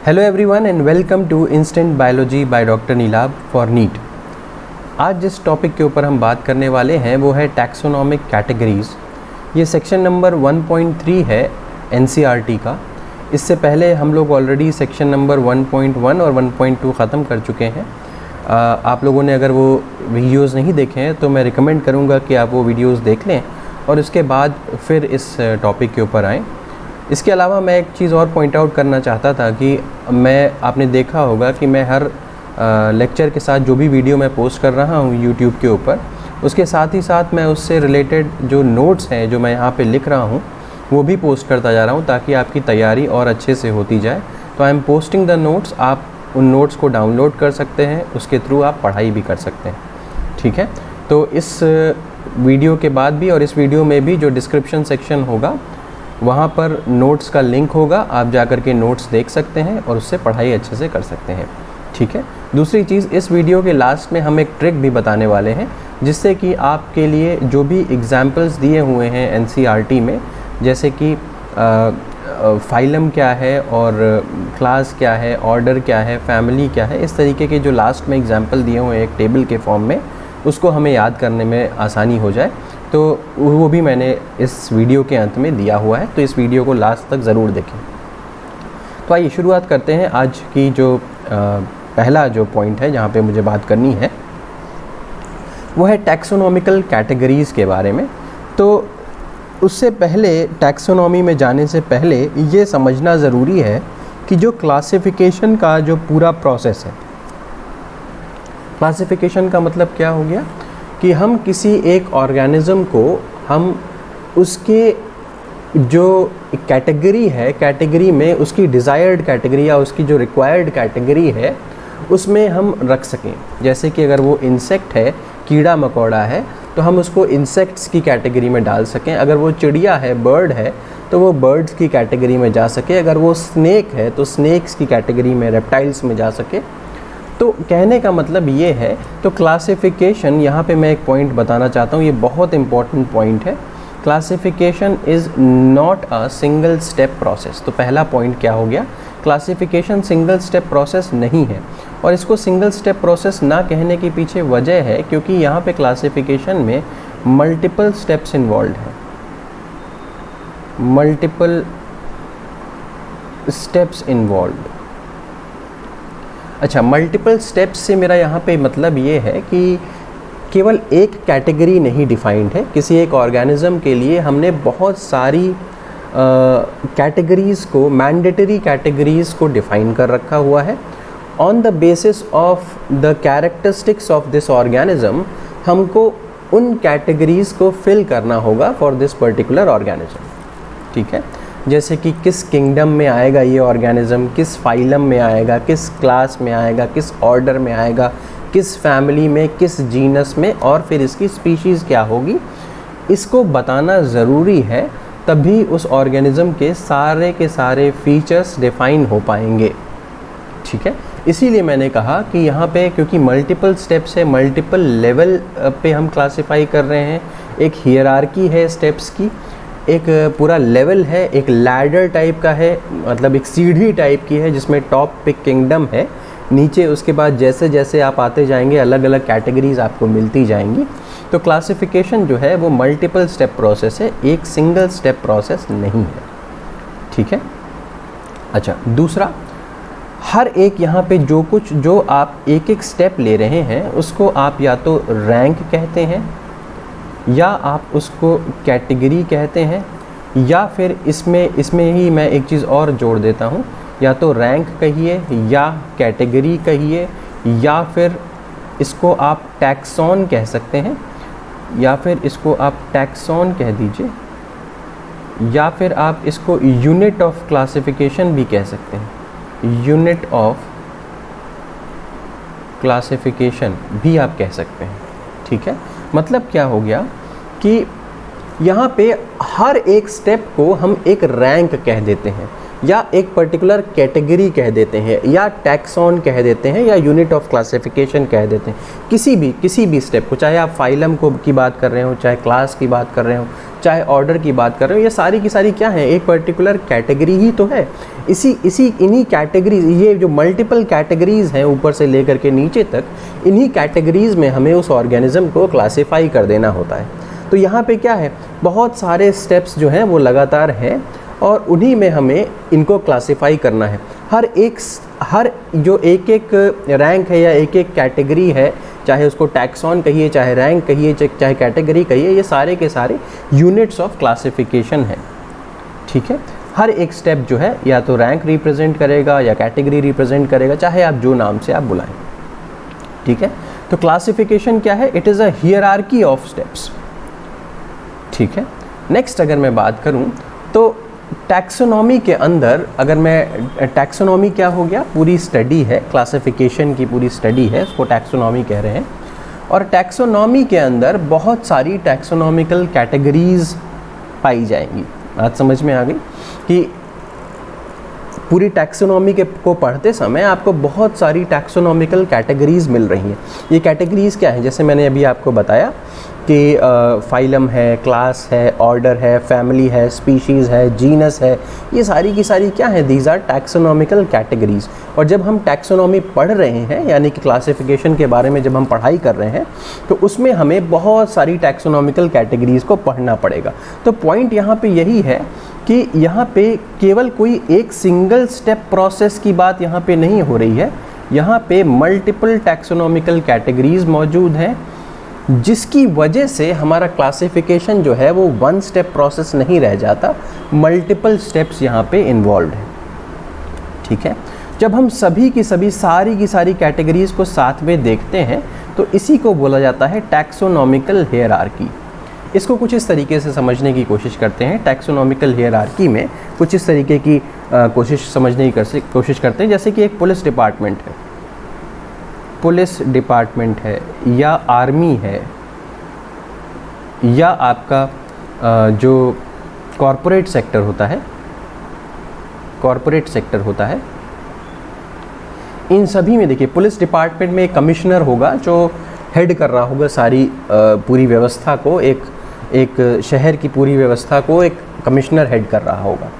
Hello everyone and welcome to instant biology by doctor Neelabh for NEET. आज जिस topic के ऊपर हम बात करने वाले हैं वो है टैक्सोनॉमिक कैटेगरीज़। ये सेक्शन नंबर 1.3 है एनसीईआरटी का। इससे पहले हम लोग ऑलरेडी सेक्शन नंबर 1.1 और 1.2 ख़त्म कर चुके हैं। आप लोगों ने अगर वो वीडियोज़ नहीं देखे हैं तो मैं रिकमेंड करूँगा कि आप वो वीडियोज़ देख लें और उसके बाद फिर इस टॉपिक के ऊपर आएँ। इसके अलावा मैं एक चीज़ और पॉइंट आउट करना चाहता था कि आपने देखा होगा कि मैं हर लेक्चर के साथ जो भी वीडियो मैं पोस्ट कर रहा हूँ यूट्यूब के ऊपर, उसके साथ ही साथ मैं उससे रिलेटेड जो नोट्स हैं जो मैं यहाँ पे लिख रहा हूँ वो भी पोस्ट करता जा रहा हूँ ताकि आपकी तैयारी और अच्छे से होती जाए। तो I am posting the notes, आप उन नोट्स को डाउनलोड कर सकते हैं, उसके थ्रू आप पढ़ाई भी कर सकते हैं। ठीक है, तो इस वीडियो के बाद भी और इस वीडियो में भी जो डिस्क्रिप्शन सेक्शन होगा वहाँ पर नोट्स का लिंक होगा, आप जाकर के नोट्स देख सकते हैं और उससे पढ़ाई अच्छे से कर सकते हैं। ठीक है, दूसरी चीज़, इस वीडियो के लास्ट में हम एक ट्रिक भी बताने वाले हैं जिससे कि आपके लिए जो भी एग्जाम्पल्स दिए हुए हैं एनसीईआरटी में, जैसे कि फाइलम क्या है और क्लास क्या है, ऑर्डर क्या है, फैमिली क्या है, इस तरीके के जो लास्ट में एग्जाम्पल दिए हुए हैं एक टेबल के फॉर्म में, उसको हमें याद करने में आसानी हो जाए, तो वो भी मैंने इस वीडियो के अंत में दिया हुआ है। तो इस वीडियो को लास्ट तक ज़रूर देखें। तो आइए शुरुआत करते हैं। आज की जो पहला जो पॉइंट है जहाँ पे मुझे बात करनी है वो है टैक्सोनॉमिकल कैटेगरीज़ के बारे में। तो उससे पहले, टैक्सोनॉमी में जाने से पहले ये समझना ज़रूरी है कि जो क्लासिफिकेशन का जो पूरा प्रोसेस है, क्लासिफिकेशन का मतलब क्या हो गया कि हम किसी एक ऑर्गेनिज़म को हम उसके जो कैटेगरी है, कैटेगरी में उसकी डिज़ायर्ड कैटेगरी या उसकी जो रिक्वायर्ड कैटेगरी है उसमें हम रख सकें। जैसे कि अगर वो इंसेक्ट है, कीड़ा मकोड़ा है, तो हम उसको इंसेक्ट्स की कैटेगरी में डाल सकें। अगर वो चिड़िया है, बर्ड है, तो वो बर्ड्स की कैटेगरी में जा सके। अगर वो स्नेक है तो स्नेक्स की कैटेगरी में, रेप्टाइल्स में जा सके। तो कहने का मतलब ये है, तो क्लासिफिकेशन, यहाँ पे मैं एक पॉइंट बताना चाहता हूँ, ये बहुत इंपॉर्टेंट पॉइंट है। Classification is not a single step process. तो पहला पॉइंट क्या हो गया, क्लासिफिकेशन सिंगल स्टेप प्रोसेस नहीं है। और इसको सिंगल स्टेप प्रोसेस ना कहने के पीछे वजह है क्योंकि यहाँ पे क्लासिफिकेशन में मल्टीपल स्टेप्स इन्वॉल्व हैं, मल्टीपल स्टेप्स इन्वॉल्व। अच्छा, मल्टीपल स्टेप्स से मेरा यहाँ पे मतलब ये है कि केवल एक कैटेगरी नहीं डिफाइंड है। किसी एक ऑर्गेनिज़म के लिए हमने बहुत सारी कैटेगरीज़ को, मैंडेटरी कैटेगरीज़ को डिफ़ाइन कर रखा हुआ है। On the basis of the characteristics of this organism हमको उन कैटेगरीज़ को फिल करना होगा फॉर दिस पर्टिकुलर ऑर्गेनिज़म। ठीक है, जैसे कि किस किंगडम में आएगा ये ऑर्गेनिज़म, किस फाइलम में आएगा, किस क्लास में आएगा, किस ऑर्डर में आएगा, किस फैमिली में, किस जीनस में, और फिर इसकी स्पीशीज़ क्या होगी, इसको बताना ज़रूरी है। तभी उस ऑर्गेनिज़म के सारे फीचर्स डिफ़ाइन हो पाएंगे। ठीक है, इसीलिए मैंने कहा कि यहाँ पे क्योंकि मल्टीपल स्टेप्स है, मल्टीपल लेवल पे हम क्लासिफाई कर रहे हैं, एक हियरार्की है स्टेप्स की, एक पूरा लेवल है, एक लैडर टाइप का है, मतलब एक सीढ़ी टाइप की है जिसमें टॉप पे किंगडम है, नीचे उसके बाद जैसे जैसे आप आते जाएंगे अलग अलग कैटेगरीज आपको मिलती जाएंगी। तो क्लासिफिकेशन जो है वो मल्टीपल स्टेप प्रोसेस है, एक सिंगल स्टेप प्रोसेस नहीं है। ठीक है, अच्छा, दूसरा, हर एक यहाँ पे जो आप एक एक स्टेप ले रहे हैं उसको आप या तो रैंक कहते हैं, या आप उसको कैटेगरी कहते हैं, या फिर इसमें ही मैं एक चीज़ और जोड़ देता हूँ, या तो रैंक कहिए या कैटेगरी कहिए, या फिर इसको आप टैक्सॉन कह सकते हैं, या फिर इसको आप टैक्सॉन कह दीजिए, या फिर आप इसको यूनिट ऑफ क्लासिफिकेशन भी कह सकते हैं, यूनिट ऑफ क्लासिफिकेशन भी आप कह सकते हैं। ठीक है, मतलब क्या हो गया कि यहाँ पे हर एक स्टेप को हम एक रैंक कह देते हैं। या एक पर्टिकुलर कैटेगरी कह देते हैं, या टैक्सॉन कह देते हैं, या यूनिट ऑफ क्लासिफिकेशन कह देते हैं। किसी भी स्टेप को, चाहे आप फाइलम को की बात कर रहे हो, चाहे क्लास की बात कर रहे हो, चाहे ऑर्डर की बात कर रहे हो, ये सारी की सारी क्या है, एक पर्टिकुलर कैटेगरी ही तो है। इन्हीं कैटेगरीज, ये जो मल्टीपल कैटेगरीज हैं ऊपर से लेकर के नीचे तक, इन्हीं कैटेगरीज में हमें उस ऑर्गेनिज्म को क्लासीफाई कर देना होता है। तो यहाँ पे क्या है, बहुत सारे स्टेप्स जो हैं वो लगातार हैं और उन्हीं में हमें इनको क्लासीफाई करना है। हर जो एक रैंक है या एक कैटेगरी है, चाहे उसको टैक्सॉन कहिए, चाहे रैंक कहिए, चाहे कैटेगरी कहिए, ये सारे के सारे यूनिट्स ऑफ क्लासिफिकेशन है। ठीक है, हर एक स्टेप जो है या तो रैंक रिप्रेजेंट करेगा या कैटेगरी रिप्रेजेंट करेगा, चाहे आप जो नाम से आप बुलाएं। ठीक है, तो क्लासिफिकेशन क्या है, it is a hierarchy of steps. ठीक है, नेक्स्ट अगर मैं बात करूं तो टैक्सोनॉमी के अंदर, अगर मैं टैक्सोनॉमी क्या हो गया, पूरी स्टडी है, क्लासिफिकेशन की पूरी स्टडी है, उसको टैक्सोनॉमी कह रहे हैं। और टैक्सोनॉमी के अंदर बहुत सारी टैक्सोनॉमिकल कैटेगरीज पाई जाएंगी। बात समझ में आ गई कि पूरी टैक्सोनॉमी को पढ़ते समय आपको बहुत सारी टैक्सोनॉमिकल कैटेगरीज मिल रही हैं। ये कैटेगरीज क्या हैं, जैसे मैंने अभी आपको बताया कि फाइलम है, क्लास है, ऑर्डर है, फैमिली है, स्पीशीज़ है, जीनस है, ये सारी की सारी क्या है, दीज आर टैक्सोनॉमिकल कैटेगरीज। और जब हम टैक्सोनॉमी पढ़ रहे हैं, यानी कि क्लासिफिकेशन के बारे में जब हम पढ़ाई कर रहे हैं, तो उसमें हमें बहुत सारी टैक्सोनॉमिकल कैटेगरीज को पढ़ना पड़ेगा। तो पॉइंट यहाँ पे यही है कि यहाँ पे केवल कोई एक सिंगल स्टेप प्रोसेस की बात यहाँ पे नहीं हो रही है, यहाँ पे मल्टीपल टैक्सोनॉमिकल कैटेगरीज मौजूद हैं, जिसकी वजह से हमारा क्लासिफिकेशन जो है वो वन स्टेप प्रोसेस नहीं रह जाता, मल्टीपल स्टेप्स यहाँ पे इन्वॉल्व हैं। ठीक है, जब हम सारी की सारी कैटेगरीज को साथ में देखते हैं तो इसी को बोला जाता है टैक्सोनॉमिकल हियरार्की। इसको कुछ इस तरीके से समझने की कोशिश करते हैं। टैक्सोनॉमिकल हियरार्की में कुछ इस तरीके की कोशिश समझने की कोशिश करते हैं, जैसे कि एक पुलिस डिपार्टमेंट है या आर्मी है या आपका जो कॉरपोरेट सेक्टर होता है, इन सभी में देखिए पुलिस डिपार्टमेंट में एक कमिश्नर होगा जो हेड कर रहा होगा सारी पूरी व्यवस्था को, एक शहर की पूरी व्यवस्था को एक कमिश्नर हेड कर रहा होगा।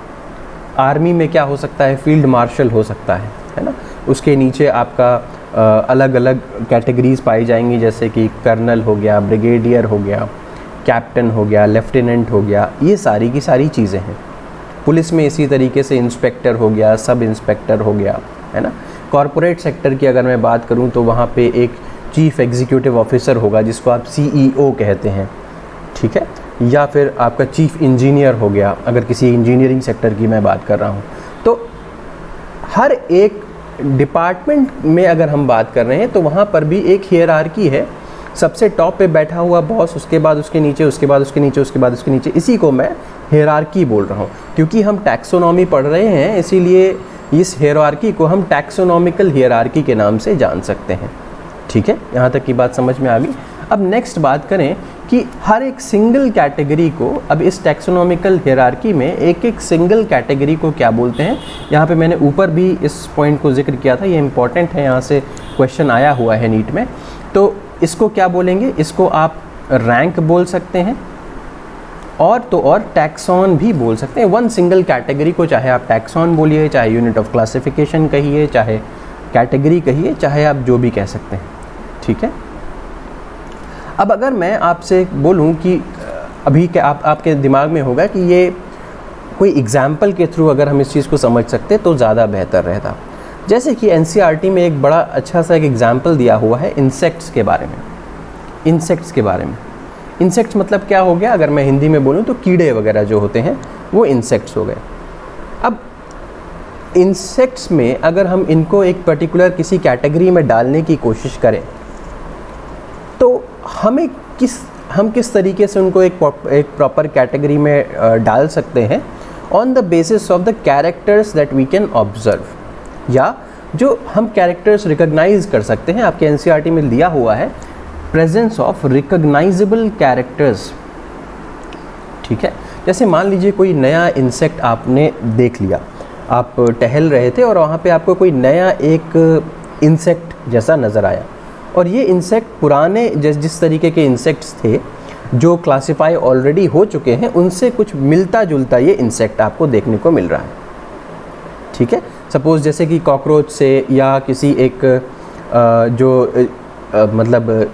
आर्मी में क्या हो सकता है, फील्ड मार्शल हो सकता है ना। उसके नीचे आपका अलग अलग कैटेगरीज पाई जाएंगी, जैसे कि कर्नल हो गया, ब्रिगेडियर हो गया, कैप्टन हो गया, लेफ्टिनेंट हो गया, ये सारी की सारी चीज़ें हैं। पुलिस में इसी तरीके से इंस्पेक्टर हो गया, सब इंस्पेक्टर हो गया, है ना। कॉरपोरेट सेक्टर की अगर मैं बात करूं तो वहाँ पे एक चीफ एग्जीक्यूटिव ऑफिसर होगा जिसको आप CEO कहते हैं, ठीक है, या फिर आपका चीफ इंजीनियर हो गया, अगर किसी इंजीनियरिंग सेक्टर की मैं बात कर रहा हूँ। तो हर एक डिपार्टमेंट में अगर हम बात कर रहे हैं तो वहाँ पर भी एक हियरार्की है। सबसे टॉप पे बैठा हुआ बॉस, उसके बाद उसके नीचे, उसके बाद उसके नीचे, उसके बाद उसके नीचे, इसी को मैं हियरार्की बोल रहा हूँ। क्योंकि हम टैक्सोनॉमी पढ़ रहे हैं इसीलिए इस हियरार्की को हम टैक्सोनॉमिकल हियरार्की के नाम से जान सकते हैं। ठीक है, यहाँ तक की बात समझ में आ गई। अब नेक्स्ट बात करें कि हर एक सिंगल कैटेगरी को, अब इस टैक्सोनॉमिकल हियरार्की में एक एक सिंगल कैटेगरी को क्या बोलते हैं। यहाँ पे मैंने ऊपर भी इस पॉइंट को जिक्र किया था, ये इंपॉर्टेंट है, यहाँ से क्वेश्चन आया हुआ है नीट में। तो इसको क्या बोलेंगे, इसको आप रैंक बोल सकते हैं और तो और टैक्सॉन भी बोल सकते हैं। वन सिंगल कैटेगरी को चाहे आप टैक्सॉन बोलिए, चाहे यूनिट ऑफ क्लासिफिकेशन कहिए, चाहे कैटेगरी कहिए, चाहे आप जो भी कह सकते हैं। ठीक है, अब अगर मैं आपसे बोलूं कि अभी क्या आपके दिमाग में होगा कि ये कोई एग्जाम्पल के थ्रू अगर हम इस चीज़ को समझ सकते तो ज़्यादा बेहतर रहता। जैसे कि NCERT में एक बड़ा अच्छा सा एक एग्जाम्पल दिया हुआ है इंसेक्ट्स के बारे में। इंसेक्ट्स मतलब क्या हो गया, अगर मैं हिंदी में बोलूँ तो कीड़े वगैरह जो होते हैं वो इंसेक्ट्स हो गए। अब इंसेक्ट्स में अगर हम इनको एक पर्टिकुलर किसी कैटेगरी में डालने की कोशिश करें तो हम किस तरीके से उनको एक प्रॉपर कैटेगरी में डाल सकते हैं, on the basis of the characters that we can observe, या जो हम कैरेक्टर्स रिकॉग्नाइज कर सकते हैं। आपके NCERT में दिया हुआ है प्रेजेंस ऑफ रिकॉग्नाइजेबल कैरेक्टर्स। ठीक है, जैसे मान लीजिए कोई नया इंसेक्ट आपने देख लिया, आप टहल रहे थे और वहाँ पे आपको कोई नया एक इंसेक्ट जैसा नज़र आया, और ये इंसेक्ट पुराने जिस तरीके के इंसेक्ट्स थे जो क्लासिफाई ऑलरेडी हो चुके हैं उनसे कुछ मिलता जुलता ये इंसेक्ट आपको देखने को मिल रहा है। ठीक है, सपोज़ जैसे कि कॉकरोच से या किसी एक मतलब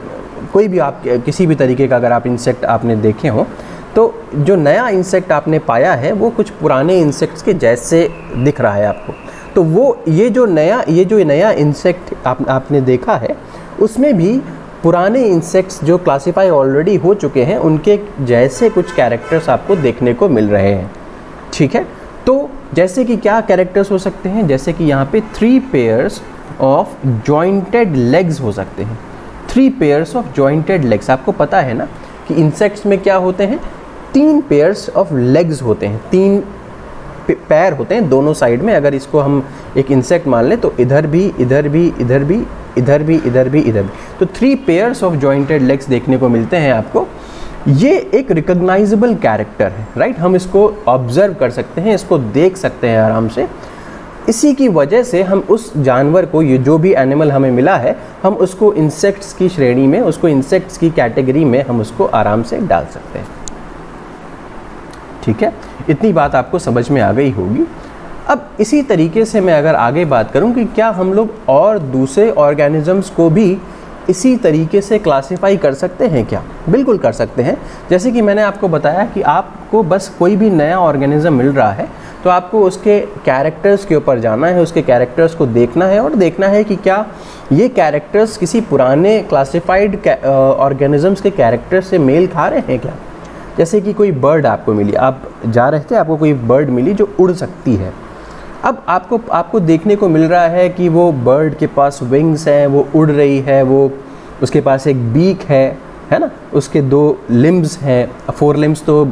कोई भी आप किसी भी तरीके का अगर आप इंसेक्ट आपने देखे हो, तो जो नया इंसेक्ट आपने पाया है वो कुछ पुराने इंसेक्ट्स के जैसे दिख रहा है आपको। तो वो ये जो नया इंसेक्ट आपने देखा है उसमें भी पुराने इंसेक्ट्स जो क्लासिफाई ऑलरेडी हो चुके हैं उनके जैसे कुछ कैरेक्टर्स आपको देखने को मिल रहे हैं। ठीक है, तो जैसे कि क्या कैरेक्टर्स हो सकते हैं, जैसे कि यहाँ पे 3 पेयर्स ऑफ जॉइंटेड लेग्स हो सकते हैं। 3 पेयर्स ऑफ जॉइंटेड लेग्स, आपको पता है ना कि इंसेक्ट्स में क्या होते हैं, 3 पेयर्स ऑफ लेग्स होते हैं, 3 पैर होते हैं दोनों साइड में। अगर इसको हम एक इंसेक्ट मान लें तो इधर भी, इधर भी, इधर भी, इधर भी, इधर भी, इधर भी, तो 3 पेयर्स ऑफ जॉइंटेड लेग्स देखने को मिलते हैं आपको। ये एक रिकॉग्नाइजेबल कैरेक्टर है, राइट। हम इसको ऑब्जर्व कर सकते हैं, इसको देख सकते हैं आराम से। इसी की वजह से हम उस जानवर को, ये जो भी एनिमल हमें मिला है, हम उसको इंसेक्ट्स की श्रेणी में, उसको इंसेक्ट्स की कैटेगरी में हम उसको आराम से डाल सकते हैं। ठीक है, इतनी बात आपको समझ में आ गई होगी। अब इसी तरीके से मैं अगर आगे बात करूं कि क्या हम लोग और दूसरे ऑर्गेनिजम्स को भी इसी तरीके से क्लासिफाई कर सकते हैं क्या? बिल्कुल कर सकते हैं। जैसे कि मैंने आपको बताया कि आपको बस कोई भी नया ऑर्गेनिज्म मिल रहा है तो आपको उसके कैरेक्टर्स के ऊपर जाना है, उसके कैरेक्टर्स को देखना है और देखना है कि क्या ये कैरेक्टर्स किसी पुराने क्लासिफाइड ऑर्गेनिजम्स के कैरेक्टर से मेल खा रहे हैं क्या। जैसे कि कोई बर्ड आपको मिली, आप जा रहे थे, आपको कोई बर्ड मिली जो उड़ सकती है। अब आपको देखने को मिल रहा है कि वो बर्ड के पास विंग्स हैं, वो उड़ रही है, वो उसके पास एक बीक है ना, उसके 2 लिम्ब्स हैं, 4 लिम्ब्स तो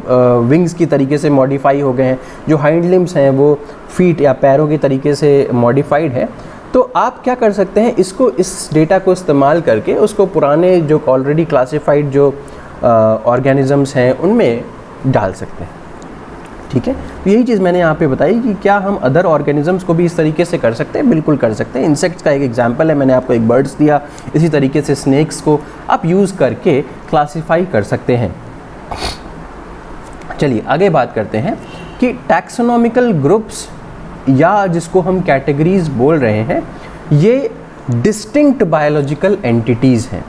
विंग्स की तरीके से मॉडिफाई हो गए हैं, जो हाइंड लिम्ब्स हैं वो फीट या पैरों के तरीके से मॉडिफाइड है। तो आप क्या कर सकते हैं, इसको, इस डेटा को इस्तेमाल करके उसको पुराने जो ऑलरेडी क्लासिफाइड जो ऑर्गेनिजम्स हैं उनमें डाल सकते हैं। ठीक है, तो यही चीज़ मैंने यहाँ पे बताई कि क्या हम अदर ऑर्गेनिजम्स को भी इस तरीके से कर सकते हैं। बिल्कुल कर सकते हैं। इंसेक्ट्स का एक एग्जांपल है, मैंने आपको एक बर्ड्स दिया, इसी तरीके से स्नेक्स को आप यूज़ करके क्लासिफाई कर सकते हैं। चलिए आगे बात करते हैं कि टैक्सोनॉमिकल ग्रुप्स या जिसको हम कैटेगरीज बोल रहे हैं, ये डिस्टिंक्ट बायोलॉजिकल एंटिटीज़ हैं।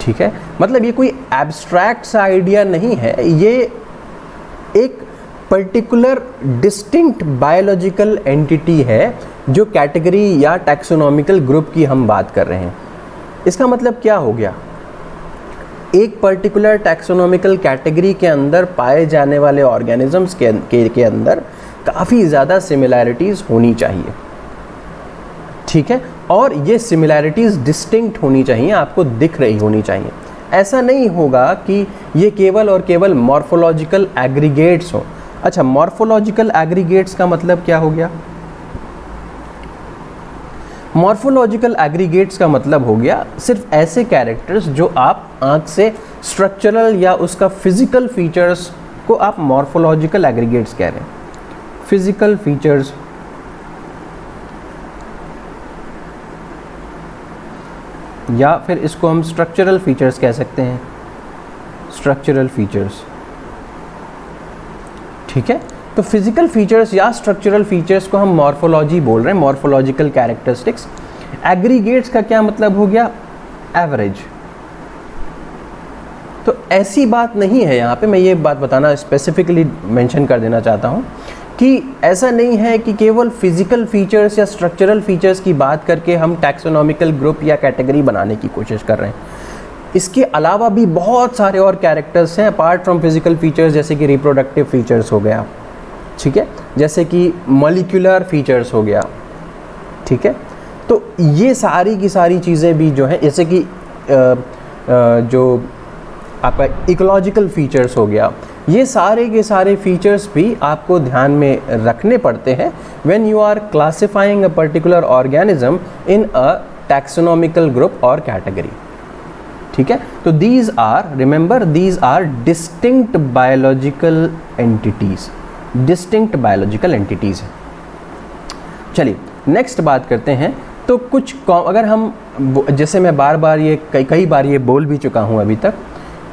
ठीक है, मतलब ये कोई एब्स्ट्रैक्ट सा आइडिया नहीं है, ये एक पर्टिकुलर डिस्टिंक्ट बायोलॉजिकल एंटिटी है जो कैटेगरी या टैक्सोनॉमिकल ग्रुप की हम बात कर रहे हैं। इसका मतलब क्या हो गया, एक पर्टिकुलर टैक्सोनॉमिकल कैटेगरी के अंदर पाए जाने वाले ऑर्गेनिजम्स के अंदर काफ़ी ज़्यादा सिमिलैरिटीज़ होनी चाहिए। ठीक है, और ये सिमिलैरिटीज़ डिस्टिंक्ट होनी चाहिए, आपको दिख रही होनी चाहिए। ऐसा नहीं होगा कि ये केवल और केवल मॉर्फोलॉजिकल एग्रीगेट्स हो। अच्छा, मॉर्फोलॉजिकल एग्रीगेट्स का मतलब क्या हो गया? मॉर्फोलॉजिकल एग्रीगेट्स का मतलब हो गया सिर्फ ऐसे कैरेक्टर्स जो आप आंख से स्ट्रक्चरल या उसका फिजिकल फीचर्स को आप मॉर्फोलॉजिकल एग्रीगेट्स कह रहे हैं। फिजिकल फीचर्स या फिर इसको हम स्ट्रक्चरल फीचर्स कह सकते हैं, स्ट्रक्चरल फीचर्स। ठीक है, तो फिजिकल फीचर्स या स्ट्रक्चरल फीचर्स को हम मॉर्फोलॉजी बोल रहे हैं, मॉर्फोलॉजिकल कैरेक्टरिस्टिक्स। एग्रीगेट्स का क्या मतलब हो गया? एवरेज। तो ऐसी बात नहीं है, यहाँ पे मैं ये बात बताना स्पेसिफिकली मेंशन कर देना चाहता हूँ कि ऐसा नहीं है कि केवल फिजिकल फीचर्स या स्ट्रक्चरल फीचर्स की बात करके हम टैक्सोनॉमिकल ग्रुप या कैटेगरी बनाने की कोशिश कर रहे हैं। इसके अलावा भी बहुत सारे और कैरेक्टर्स हैं अपार्ट फ्रॉम फिजिकल फीचर्स, जैसे कि रिप्रोडक्टिव फीचर्स हो गया, ठीक है, जैसे कि मॉलिक्यूलर फीचर्स हो गया। ठीक है, तो ये सारी की सारी चीज़ें भी जो हैं, जैसे कि जो आपका इकोलॉजिकल फीचर्स हो गया, ये सारे के सारे फीचर्स भी आपको ध्यान में रखने पड़ते हैं when you are classifying a particular organism in a taxonomical group और कैटेगरी। ठीक है, तो these are, remember, these are distinct biological entities, distinct biological entities हैं। चलिए नेक्स्ट बात करते हैं। तो कुछ अगर हम, जैसे मैं बार बार ये कई बार ये बोल भी चुका हूँ अभी तक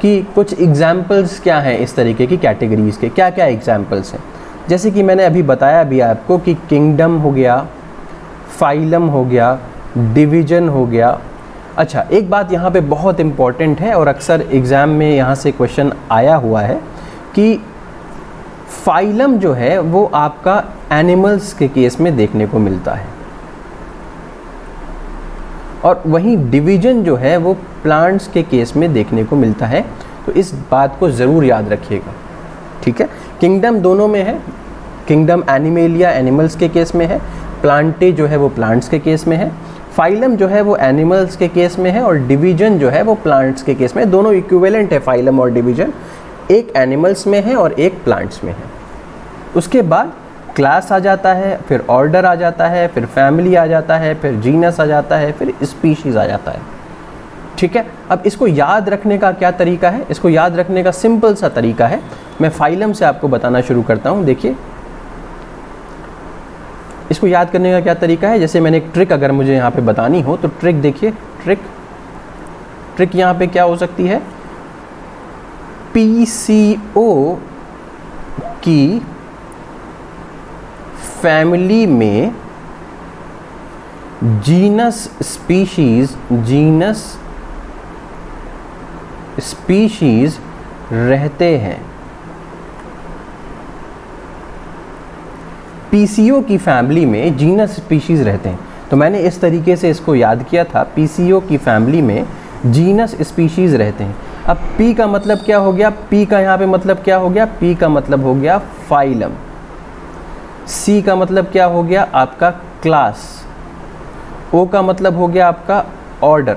कि कुछ एग्जाम्पल्स क्या हैं इस तरीके की कैटेगरीज़ के, क्या क्या एग्जाम्पल्स हैं। जैसे कि मैंने अभी बताया भी आपको कि किंगडम हो गया, फाइलम हो गया, डिवीजन हो गया। अच्छा, एक बात यहाँ पे बहुत इम्पॉर्टेंट है और अक्सर एग्ज़ाम में यहाँ से क्वेश्चन आया हुआ है कि फाइलम जो है वो आपका एनिमल्स के केस में देखने को मिलता है और वहीं डिवीजन जो है वो प्लांट्स के केस में देखने को मिलता है। तो इस बात को ज़रूर याद रखिएगा, ठीक है। किंगडम दोनों में है, किंगडम एनिमेलिया एनिमल्स के केस में है, प्लांटे जो है वो प्लांट्स के केस में है, फाइलम जो है वो एनिमल्स के केस में है और डिवीजन जो है वो प्लांट्स के केस में। दोनों इक्विवेलेंट है फाइलम और डिवीजन, एक एनिमल्स में है और एक प्लांट्स में है। उसके बाद क्लास आ जाता है, फिर ऑर्डर आ जाता है, फिर फैमिली आ जाता है, फिर जीनस आ जाता है, फिर स्पीशीज़ आ जाता है, ठीक है। अब इसको याद रखने का क्या तरीका है? इसको याद रखने का सिंपल सा तरीका है। मैं फाइलम से आपको बताना शुरू करता हूँ। देखिए, इसको याद करने का क्या तरीका है। जैसे मैंने एक ट्रिक अगर मुझे यहाँ पे बतानी हो तो ट्रिक देखिए, ट्रिक यहाँ पे क्या हो सकती है। PCO की फैमिली में जीनस स्पीशीज रहते हैं। PCO की फैमिली में जीनस स्पीशीज रहते हैं। तो मैंने इस तरीके से इसको याद किया था, PCO की फैमिली में जीनस स्पीशीज रहते हैं। अब P का मतलब क्या हो गया? P का यहाँ पे मतलब क्या हो गया? P का मतलब हो गया फाइलम। C का मतलब क्या हो गया? आपका क्लास। O का मतलब हो गया आपका ऑर्डर।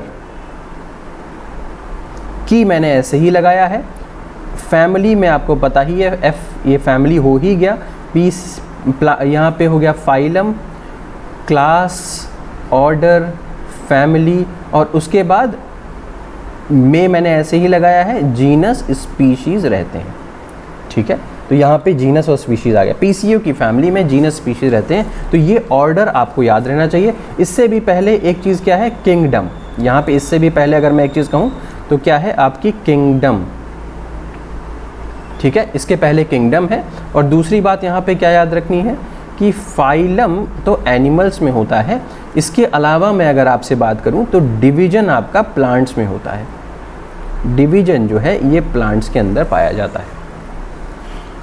की मैंने ऐसे ही लगाया है। फैमिली में आपको पता ही है, F ये फैमिली हो ही गया। P यहाँ पे हो गया फाइलम, क्लास, ऑर्डर, फैमिली और उसके बाद में मैंने ऐसे ही लगाया है जीनस स्पीशीज रहते हैं, ठीक है। तो यहाँ पे जीनस और स्पीशीज आ गया। PCO की फैमिली में जीनस स्पीशीज रहते हैं। तो ये ऑर्डर आपको याद रहना चाहिए। इससे भी पहले एक चीज़ क्या है? किंगडम। यहाँ पे इससे भी पहले अगर मैं एक चीज़ कहूँ तो क्या है? आपकी किंगडम, ठीक है। इसके पहले किंगडम है। और दूसरी बात यहाँ पे क्या याद रखनी है कि फाइलम तो एनिमल्स में होता है। इसके अलावा मैं अगर आपसे बात करूँ तो डिवीजन आपका प्लांट्स में होता है। डिवीजन जो है ये प्लांट्स के अंदर पाया जाता है,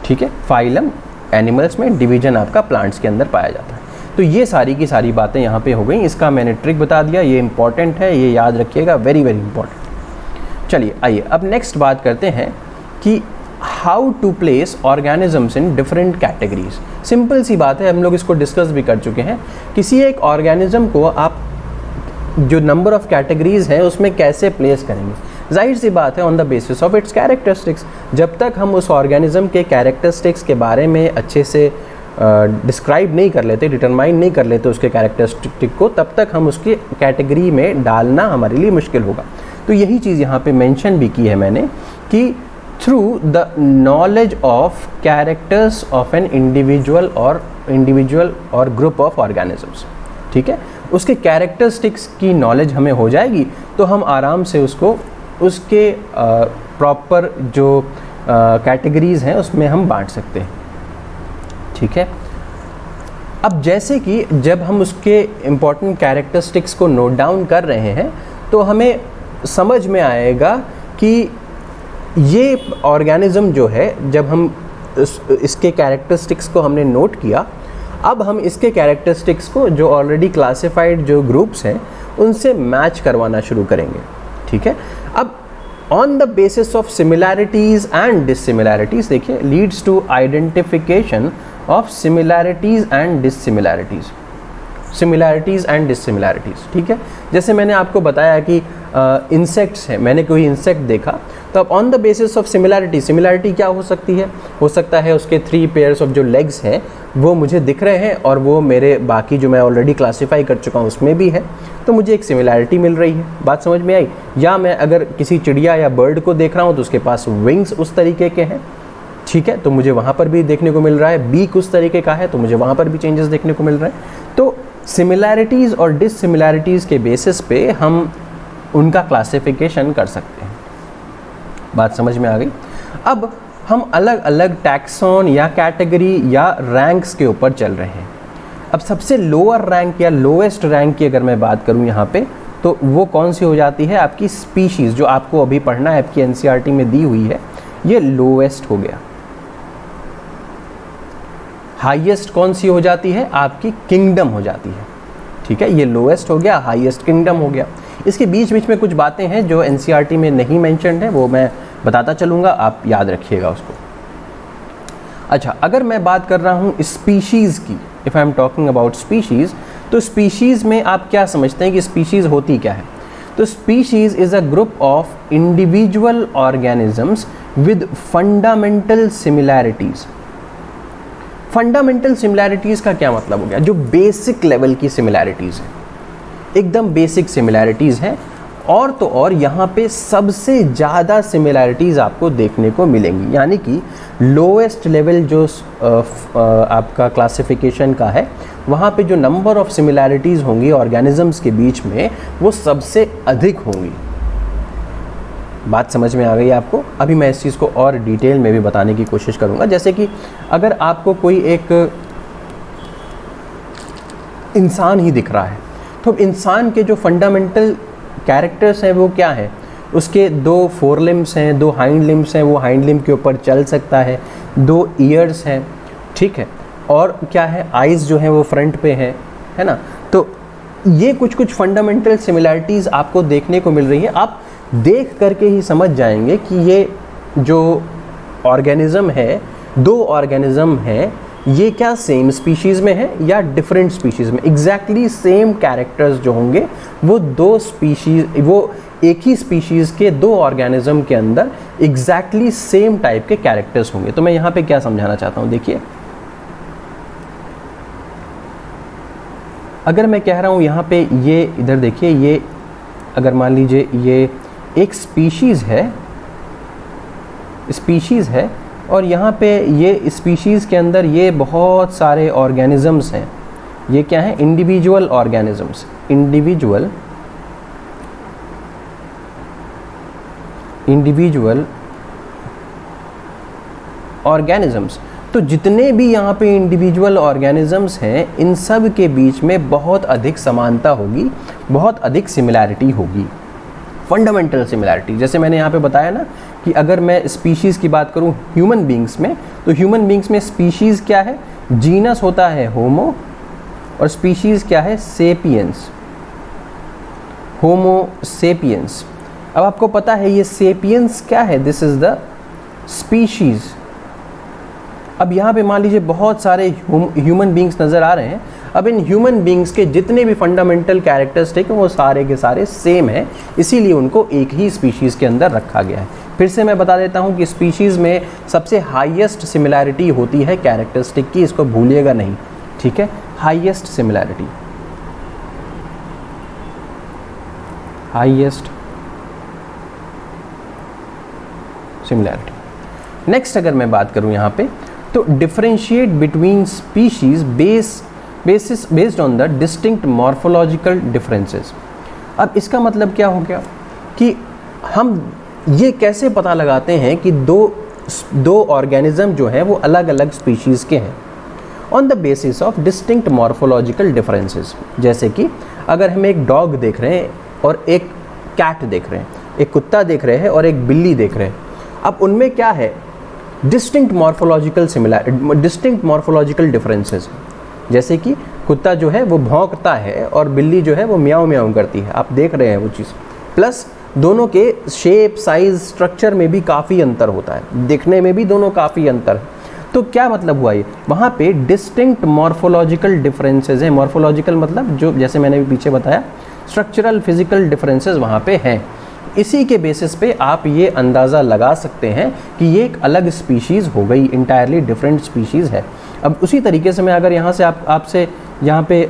ठीक है। फाइलम एनिमल्स में, डिवीजन आपका प्लांट्स के अंदर पाया जाता है। तो ये सारी की सारी बातें यहाँ पे हो गई। इसका मैंने ट्रिक बता दिया, ये इंपॉर्टेंट है, ये याद रखिएगा, वेरी वेरी इंपॉर्टेंट। चलिए आइए अब नेक्स्ट बात करते हैं कि how to place organisms in different categories. Simple सी बात है, हम लोग इसको डिस्कस भी कर चुके हैं। किसी एक ऑर्गेनिज्म को आप जो नंबर ऑफ कैटेगरीज है उसमें कैसे प्लेस करेंगे? जाहिर सी बात है, on the basis of its characteristics. जब तक हम उस ऑर्गेनिज्म के कैरेक्टरिस्टिक्स के बारे में अच्छे से डिस्क्राइब नहीं कर लेते, डिटरमाइन नहीं कर लेते उसके कैरेक्टरिस्टिक को, तब तक हम उसकी कैटेगरी में डालना हमारे लिए मुश्किल होगा। तो यही चीज़ यहाँ पे मेंशन भी की है मैंने कि through the knowledge of characters of an individual और ग्रुप ऑफ ऑर्गेनिजम्स, ठीक है। उसके कैरेक्टरिस्टिक्स की नॉलेज हमें हो जाएगी तो हम आराम से उसको उसके प्रॉपर जो कैटेगरीज़ हैं उसमें हम बांट सकते हैं, ठीक है। अब जैसे कि जब हम उसके इम्पॉर्टेंट कैरेक्टरिस्टिक्स को नोट डाउन कर रहे हैं तो हमें समझ में आएगा कि ये ऑर्गेनिज्म जो है, जब हम इसके कैरेक्टरिस्टिक्स को हमने नोट किया, अब हम इसके कैरेक्टरिस्टिक्स को जो ऑलरेडी क्लासिफाइड जो ग्रुप्स हैं उनसे मैच करवाना शुरू करेंगे, ठीक है। अब on the basis of similarities and dissimilarities, देखिए, leads to identification of similarities and dissimilarities, similarities and dissimilarities, ठीक है। जैसे मैंने आपको बताया कि इंसेक्ट्स हैं, मैंने कोई इंसेक्ट देखा तो अब on the basis of similarity क्या हो सकती है? हो सकता है उसके 3 पेयर्स ऑफ जो लेग्स हैं वो मुझे दिख रहे हैं और वो मेरे बाकी जो मैं ऑलरेडी क्लासीफाई कर चुका हूँ उसमें भी है, तो मुझे एक सिमिलैरिटी मिल रही है। बात समझ में आई? या मैं अगर किसी चिड़िया या बर्ड को देख रहा हूँ तो उसके पास विंग्स उस तरीके के हैं, ठीक है, तो मुझे वहाँ पर भी देखने को मिल रहा है। बी कुछ तरीके का है तो मुझे वहाँ पर भी चेंजेस देखने को मिल रहे हैं। तो सिमिलैरिटीज़ और डिससिमिलैरिटीज़ के बेसिस पे हम उनका क्लासिफिकेशन कर सकते हैं। बात समझ में आ गई। अब हम अलग अलग टैक्सॉन या कैटेगरी या रैंक्स के ऊपर चल रहे हैं। अब सबसे लोअर रैंक या लोएस्ट रैंक की अगर मैं बात करूं यहाँ पे, तो वो कौन सी हो जाती है? आपकी स्पीशीज़, जो आपको अभी पढ़ना है, आपकी एनसीईआरटी में दी हुई है, ये लोएस्ट हो गया। हाईएस्ट कौन सी हो जाती है? आपकी किंगडम हो जाती है। ठीक है, ये लोएस्ट हो गया, हाईएस्ट किंगडम हो गया। इसके बीच बीच में कुछ बातें हैं जो एनसीईआरटी में नहीं मेंशन्ड है, वो मैं बताता चलूँगा, आप याद रखिएगा उसको। अच्छा, अगर मैं बात कर रहा हूँ स्पीशीज़ की, if I am talking about species, तो स्पीशीज़ में आप क्या समझते हैं कि स्पीशीज़ होती क्या है? तो species is a group of individual organisms with fundamental similarities. Fundamental similarities का क्या मतलब हो गया? जो बेसिक लेवल की सिमिलैरिटीज़ है, एकदम बेसिक सिमिलैरिटीज़ हैं। और तो और यहाँ पे सबसे ज़्यादा सिमिलैरिटीज़ आपको देखने को मिलेंगी, यानी कि लोएस्ट लेवल जो आपका क्लासिफिकेशन का है, वहाँ पे जो नंबर ऑफ सिमिलैरिटीज़ होंगी ऑर्गेनिजम्स के बीच में, वो सबसे अधिक होंगी। बात समझ में आ गई आपको? अभी मैं इस चीज़ को और डिटेल में भी बताने की कोशिश करूँगा। जैसे कि अगर आपको कोई एक इंसान ही दिख रहा है, तो इंसान के जो फंडामेंटल कैरेक्टर्स हैं वो क्या है? उसके 2 फोर लिम्स हैं, 2 हाइंड लिम्स हैं, वो हाइंड लिम के ऊपर चल सकता है, 2 ईयर्स हैं, ठीक है, और क्या है, आइज़ जो हैं वो फ्रंट पे हैं, है ना। तो ये कुछ कुछ फंडामेंटल सिमिलैरिटीज़ आपको देखने को मिल रही है। आप देख करके ही समझ जाएंगे कि ये जो ऑर्गेनिज़म है, 2 ऑर्गेनिज़म हैं, ये क्या सेम स्पीशीज़ में है या डिफरेंट स्पीशीज़ में। एग्जैक्टली सेम कैरेक्टर्स जो होंगे वो 2 स्पीशीज़, वो एक ही स्पीशीज़ के 2 ऑर्गेनिज़म के अंदर एग्जैक्टली सेम टाइप के कैरेक्टर्स होंगे। तो मैं यहाँ पे क्या समझाना चाहता हूँ, देखिए, अगर मैं कह रहा हूँ यहाँ पे, ये इधर देखिए, ये अगर मान लीजिए ये एक स्पीशीज़ है और यहाँ पे ये स्पीशीज़ के अंदर ये बहुत सारे ऑर्गेनिजम्स हैं। ये क्या है? Individual organisms, individual organisms. तो जितने भी यहाँ पे इंडिविजुअल ऑर्गेनिजम्स हैं, इन सब के बीच में बहुत अधिक समानता होगी, बहुत अधिक सिमिलैरिटी होगी, फंडामेंटल सिमिलैरिटी। जैसे मैंने यहाँ पे बताया ना कि अगर मैं स्पीशीज़ की बात करूँ ह्यूमन बींग्स में, तो ह्यूमन बींग्स में स्पीशीज़ क्या है? जीनस होता है होमो, और स्पीशीज़ क्या है? सेपियंस, होमो सेपियंस। अब आपको पता है ये सेपियंस क्या है? This is the species. अब यहाँ पे मान लीजिए बहुत सारे ह्यूमन बींग्स नज़र आ रहे हैं। अब इन ह्यूमन बींग्स के जितने भी फंडामेंटल कैरेक्टरिस्टिक हैं वो सारे के सारे सेम हैं, इसीलिए उनको एक ही स्पीशीज़ के अंदर रखा गया है। फिर से मैं बता देता हूँ कि स्पीशीज़ में सबसे हाईएस्ट सिमिलैरिटी होती है कैरेक्टरिस्टिक की, इसको भूलिएगा नहीं, ठीक है। Highest similarity, highest similarity. Next अगर मैं बात करूँ यहाँ पे, तो differentiate between species based on the distinct morphological differences. अब इसका मतलब क्या हो गया कि हम ये कैसे पता लगाते हैं कि दो ऑर्गेनिज्म जो हैं वो अलग अलग स्पीशीज़ के हैं? On the basis of distinct morphological differences. जैसे कि अगर हम एक डॉग देख रहे हैं और एक कैट देख रहे हैं, एक कुत्ता देख रहे हैं और एक बिल्ली देख रहे हैं, अब उनमें क्या है? Distinct morphological differences. जैसे कि कुत्ता जो है वो भौंकता है और बिल्ली जो है वो म्याऊं म्याऊं करती है, आप देख रहे हैं वो चीज़। प्लस दोनों के शेप, साइज, स्ट्रक्चर में भी काफ़ी अंतर होता है, दिखने में भी दोनों काफ़ी अंतर है। तो क्या मतलब हुआ ये? वहाँ पे डिस्टिंक्ट मॉर्फोलॉजिकल डिफरेंसेस हैं। मॉर्फोलॉजिकल मतलब जो, जैसे मैंने भी पीछे बताया, स्ट्रक्चरल फिजिकल डिफरेंसेस वहाँ पे हैं। इसी के बेसिस पे आप ये अंदाज़ा लगा सकते हैं कि ये एक अलग स्पीशीज़ हो गई, इंटायरली डिफरेंट स्पीशीज़ है। अब उसी तरीके से मैं अगर यहाँ से आपसे यहाँ पे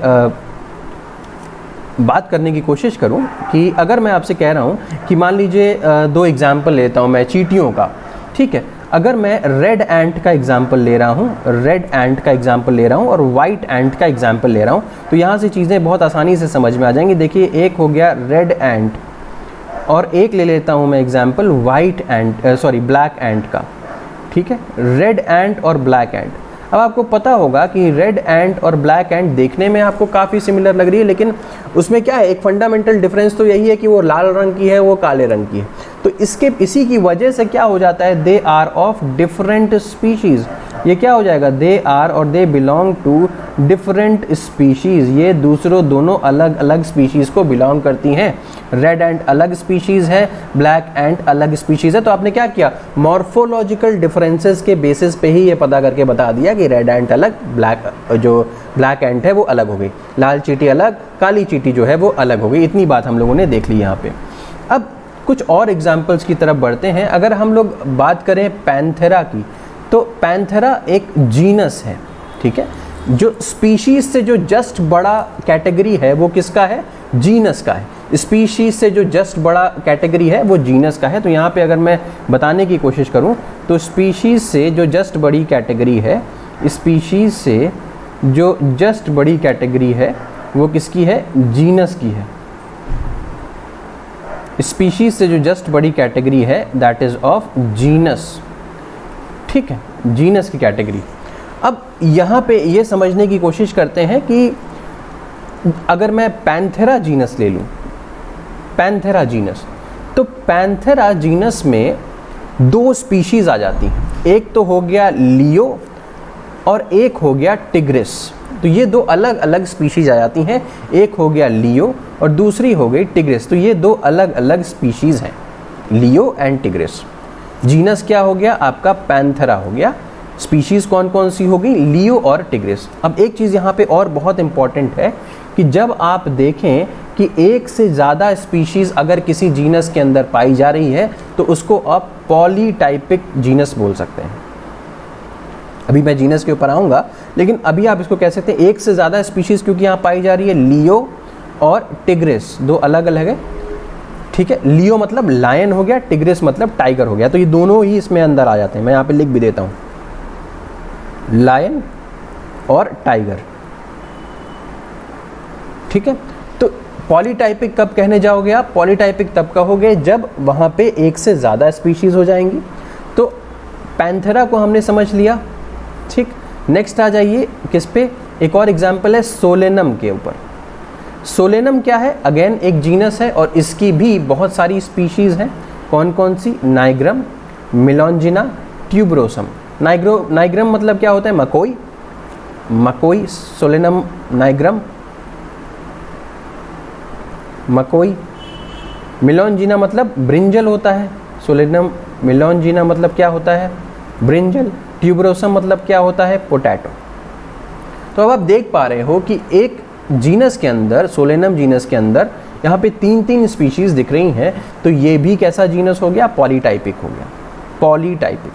बात करने की कोशिश करूँ कि अगर मैं आपसे कह रहा हूँ कि मान लीजिए 2 एग्जाम्पल लेता हूँ मैं चींटियों का, ठीक है। अगर मैं रेड एंट का एग्जाम्पल ले रहा हूँ, रेड एंट का एग्जाम्पल ले रहा हूँ और वाइट एंट का एग्जाम्पल ले रहा हूँ, तो यहाँ से चीज़ें बहुत आसानी से समझ में आ जाएंगी। देखिए, एक हो गया रेड एंट और एक ले लेता हूँ मैं example white ant, sorry black एंट का। ठीक है, रेड एंट और ब्लैक एंट। अब आपको पता होगा कि रेड एंट और ब्लैक एंट देखने में आपको काफ़ी सिमिलर लग रही है, लेकिन उसमें क्या है, एक फंडामेंटल डिफरेंस तो यही है कि वो लाल रंग की है, वो काले रंग की है। तो इसी की वजह से क्या हो जाता है, they are of different species. ये क्या हो जाएगा, दे आर और they belong to different species. ये दोनों अलग अलग स्पीशीज़ को बिलोंग करती हैं। रेड एंट अलग स्पीशीज़ है, ब्लैक एंट अलग स्पीशीज़ है। तो आपने क्या किया, मॉर्फोलॉजिकल डिफरेंसेस के बेसिस पे ही ये पता करके बता दिया कि रेड एंट अलग, ब्लैक एंट है वो अलग हो गई, लाल चींटी अलग, काली चींटी जो है वो अलग हो गई। इतनी बात हम लोगों ने देख ली यहाँ पे। अब कुछ और एग्जाम्पल्स की तरफ बढ़ते हैं। अगर हम लोग बात करें पैंथेरा की, तो पैंथेरा एक जीनस है। ठीक है, जो स्पीशीज से जो जस्ट बड़ा कैटेगरी है वो किसका है, जीनस का है। स्पीशीज से जो जस्ट बड़ा कैटेगरी है वो जीनस का है। तो यहाँ पे अगर मैं बताने की कोशिश करूँ तो स्पीशीज से जो जस्ट बड़ी कैटेगरी है, स्पीशीज से जो जस्ट बड़ी कैटेगरी है वो किसकी है, जीनस की है। स्पीशीज से जो जस्ट बड़ी कैटेगरी है दैट इज ऑफ जीनस। ठीक है, जीनस की कैटेगरी। अब यहाँ पे ये समझने की कोशिश करते हैं कि अगर मैं पैंथेरा जीनस ले लूँ, पैंथेरा जीनस, तो पैंथेरा जीनस में दो स्पीशीज़ आ जाती हैं। एक तो हो गया लियो और एक हो गया टिग्रिस। तो ये दो अलग अलग स्पीशीज़ आ जाती हैं। एक हो गया लियो और दूसरी हो गई टिग्रिस। तो ये दो अलग अलग स्पीशीज़ हैं, लियो एंड टिग्रिस। जीनस क्या हो गया आपका, पैंथेरा हो गया। स्पीशीज़ कौन कौन सी हो गई, लियो और टिग्रिस। अब एक चीज़ यहाँ पे और बहुत इंपॉर्टेंट है कि जब आप देखें कि एक से ज़्यादा स्पीशीज़ अगर किसी जीनस के अंदर पाई जा रही है तो उसको आप पॉलीटाइपिक जीनस बोल सकते हैं। अभी मैं जीनस के ऊपर आऊँगा, लेकिन अभी आप इसको कह सकते हैं एक से ज़्यादा स्पीशीज़ क्योंकि यहाँ पाई जा रही है। लियो और टिग्रिस दो अलग अलग है। ठीक है, लियो मतलब लायन हो गया, टिग्रिस मतलब टाइगर हो गया। तो ये दोनों ही इसमें अंदर आ जाते हैं। मैं यहाँ पे लिख भी देता हूँ, लायन और टाइगर। ठीक है, तो पॉलीटाइपिक कब कहने जाओगे आप, पॉलीटाइपिक तब कहोगे जब वहाँ पे एक से ज़्यादा स्पीशीज़ हो जाएंगी। तो पैंथेरा को हमने समझ लिया। ठीक, नेक्स्ट आ जाइए किस पे, एक और एग्जाम्पल है सोलेनम के ऊपर। सोलेनम क्या है, अगेन एक जीनस है और इसकी भी बहुत सारी स्पीशीज़ हैं। कौन कौन सी, नाइग्रम, मिलोंजिना, ट्यूबरोसम। नाइग्रम मतलब क्या होता है, मकोई, मकोई, सोलेनम नाइग्रम, मकोई। मिलोंजिना मतलब ब्रिंजल होता है, सोलेनम मिलोंजिना मतलब क्या होता है, ब्रिंजल। ट्यूबरोसम मतलब क्या होता है, पोटैटो। तो अब आप देख पा रहे हो कि एक जीनस के अंदर, सोलेनम जीनस के अंदर यहाँ पे तीन स्पीशीज़ दिख रही हैं। तो ये भी कैसा जीनस हो गया, पॉलीटाइपिक हो गया, पॉलीटाइपिक।